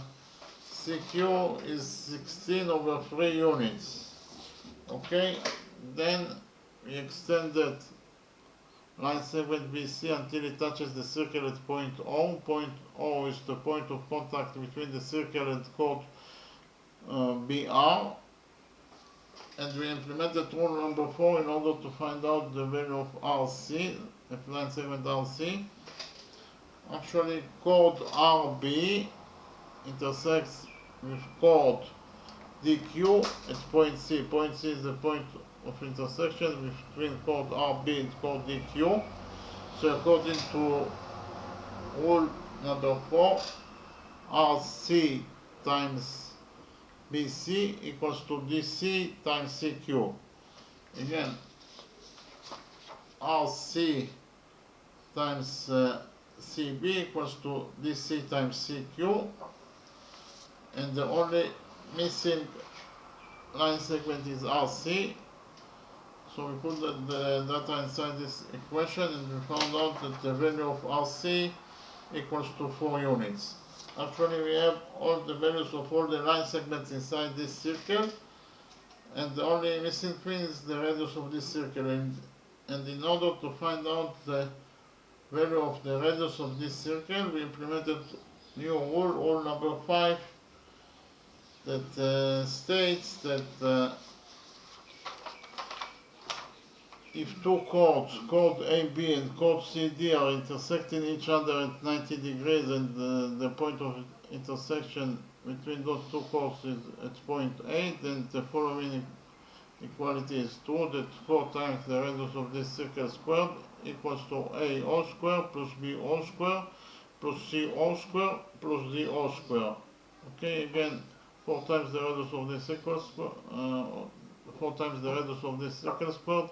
CQ is 16 over 3 units. Okay, then we extended line segment BC until it touches the circle at point O. Point O is the point of contact between the circle and chord BR. And we implemented rule number 4 in order to find out the value of RC, the line segment RC. Actually, chord RB intersects with chord DQ at point C. Point C is the point of intersection between chord RB and chord DQ. So according to rule number 4, RC times BC equals to DC times CQ. Again, RC times CB equals to DC times CQ, and the only missing line segment is RC. So we put the data inside this equation, and we found out that the value of RC equals to 4 units. Actually, we have all the values of all the line segments inside this circle, and the only missing thing is the radius of this circle. And in order to find out the value of the radius of this circle, we implemented new rule number 5, that states that if two chords, chord AB and chord CD, are intersecting each other at 90 degrees, and the point of intersection between those two chords is at point A, then the following equality is true, that 4 times the radius of this circle squared equals to A all square plus B all square plus C all square plus D all square. Okay, again, 4 times the radius of this circle square, 4 times the radius of this circle squared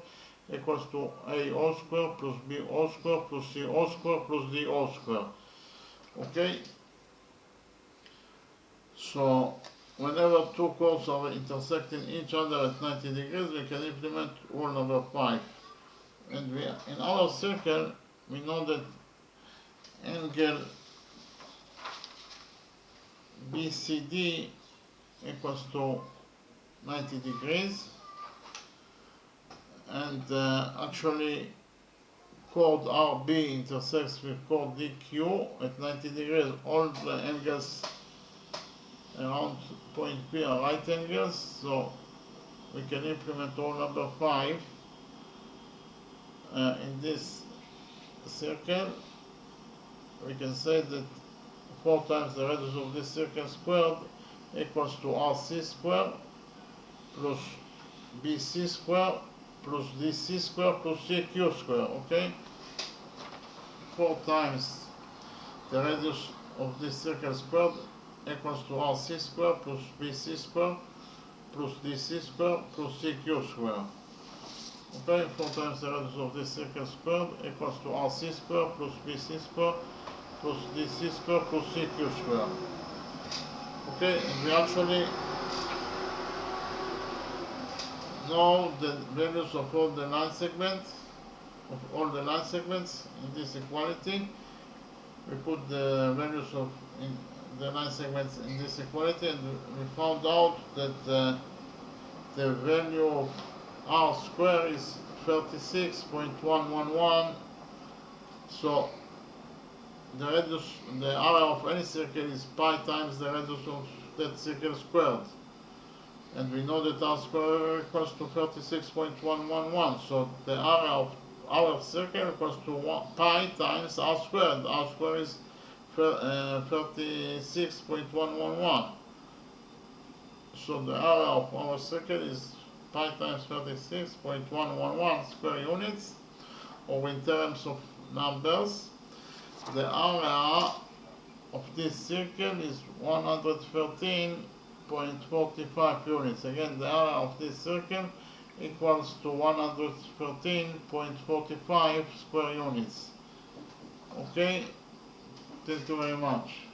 equals to A all square plus B all square plus C all square plus D all square. Okay? So, whenever two chords are intersecting each other at 90 degrees, we can implement rule number 5. And in our circle, we know that angle BCD equals to 90 degrees, and actually chord RB intersects with chord DQ at 90 degrees. All the angles around point P are right angles, so we can implement rule number 5 in this circle. We can say that 4 times the radius of this circle squared equals to RC squared plus BC squared plus DC squared plus CQ squared. Okay? 4 times the radius of this circle squared equals to RC squared plus BC squared plus DC squared plus CQ squared. Okay, 4 times the radius of this circle squared equals to RC squared plus BC squared plus DC squared plus CQ squared. Okay, and we actually know the values of all the line segments, in this equality. We put the values of the line segments in this equality, and we found out that the value of R square is 36.111. So the area of any circle is pi times the radius of that circle squared. And we know that R square equals to 36.111. So the area of our circle equals to pi times R squared. R square is 36.111. So the area of our circle is pi times 36.111 square units, or in terms of numbers, the area of this circle is 113.45 units. Again, the area of this circle equals to 113.45 square units. Okay, thank you very much.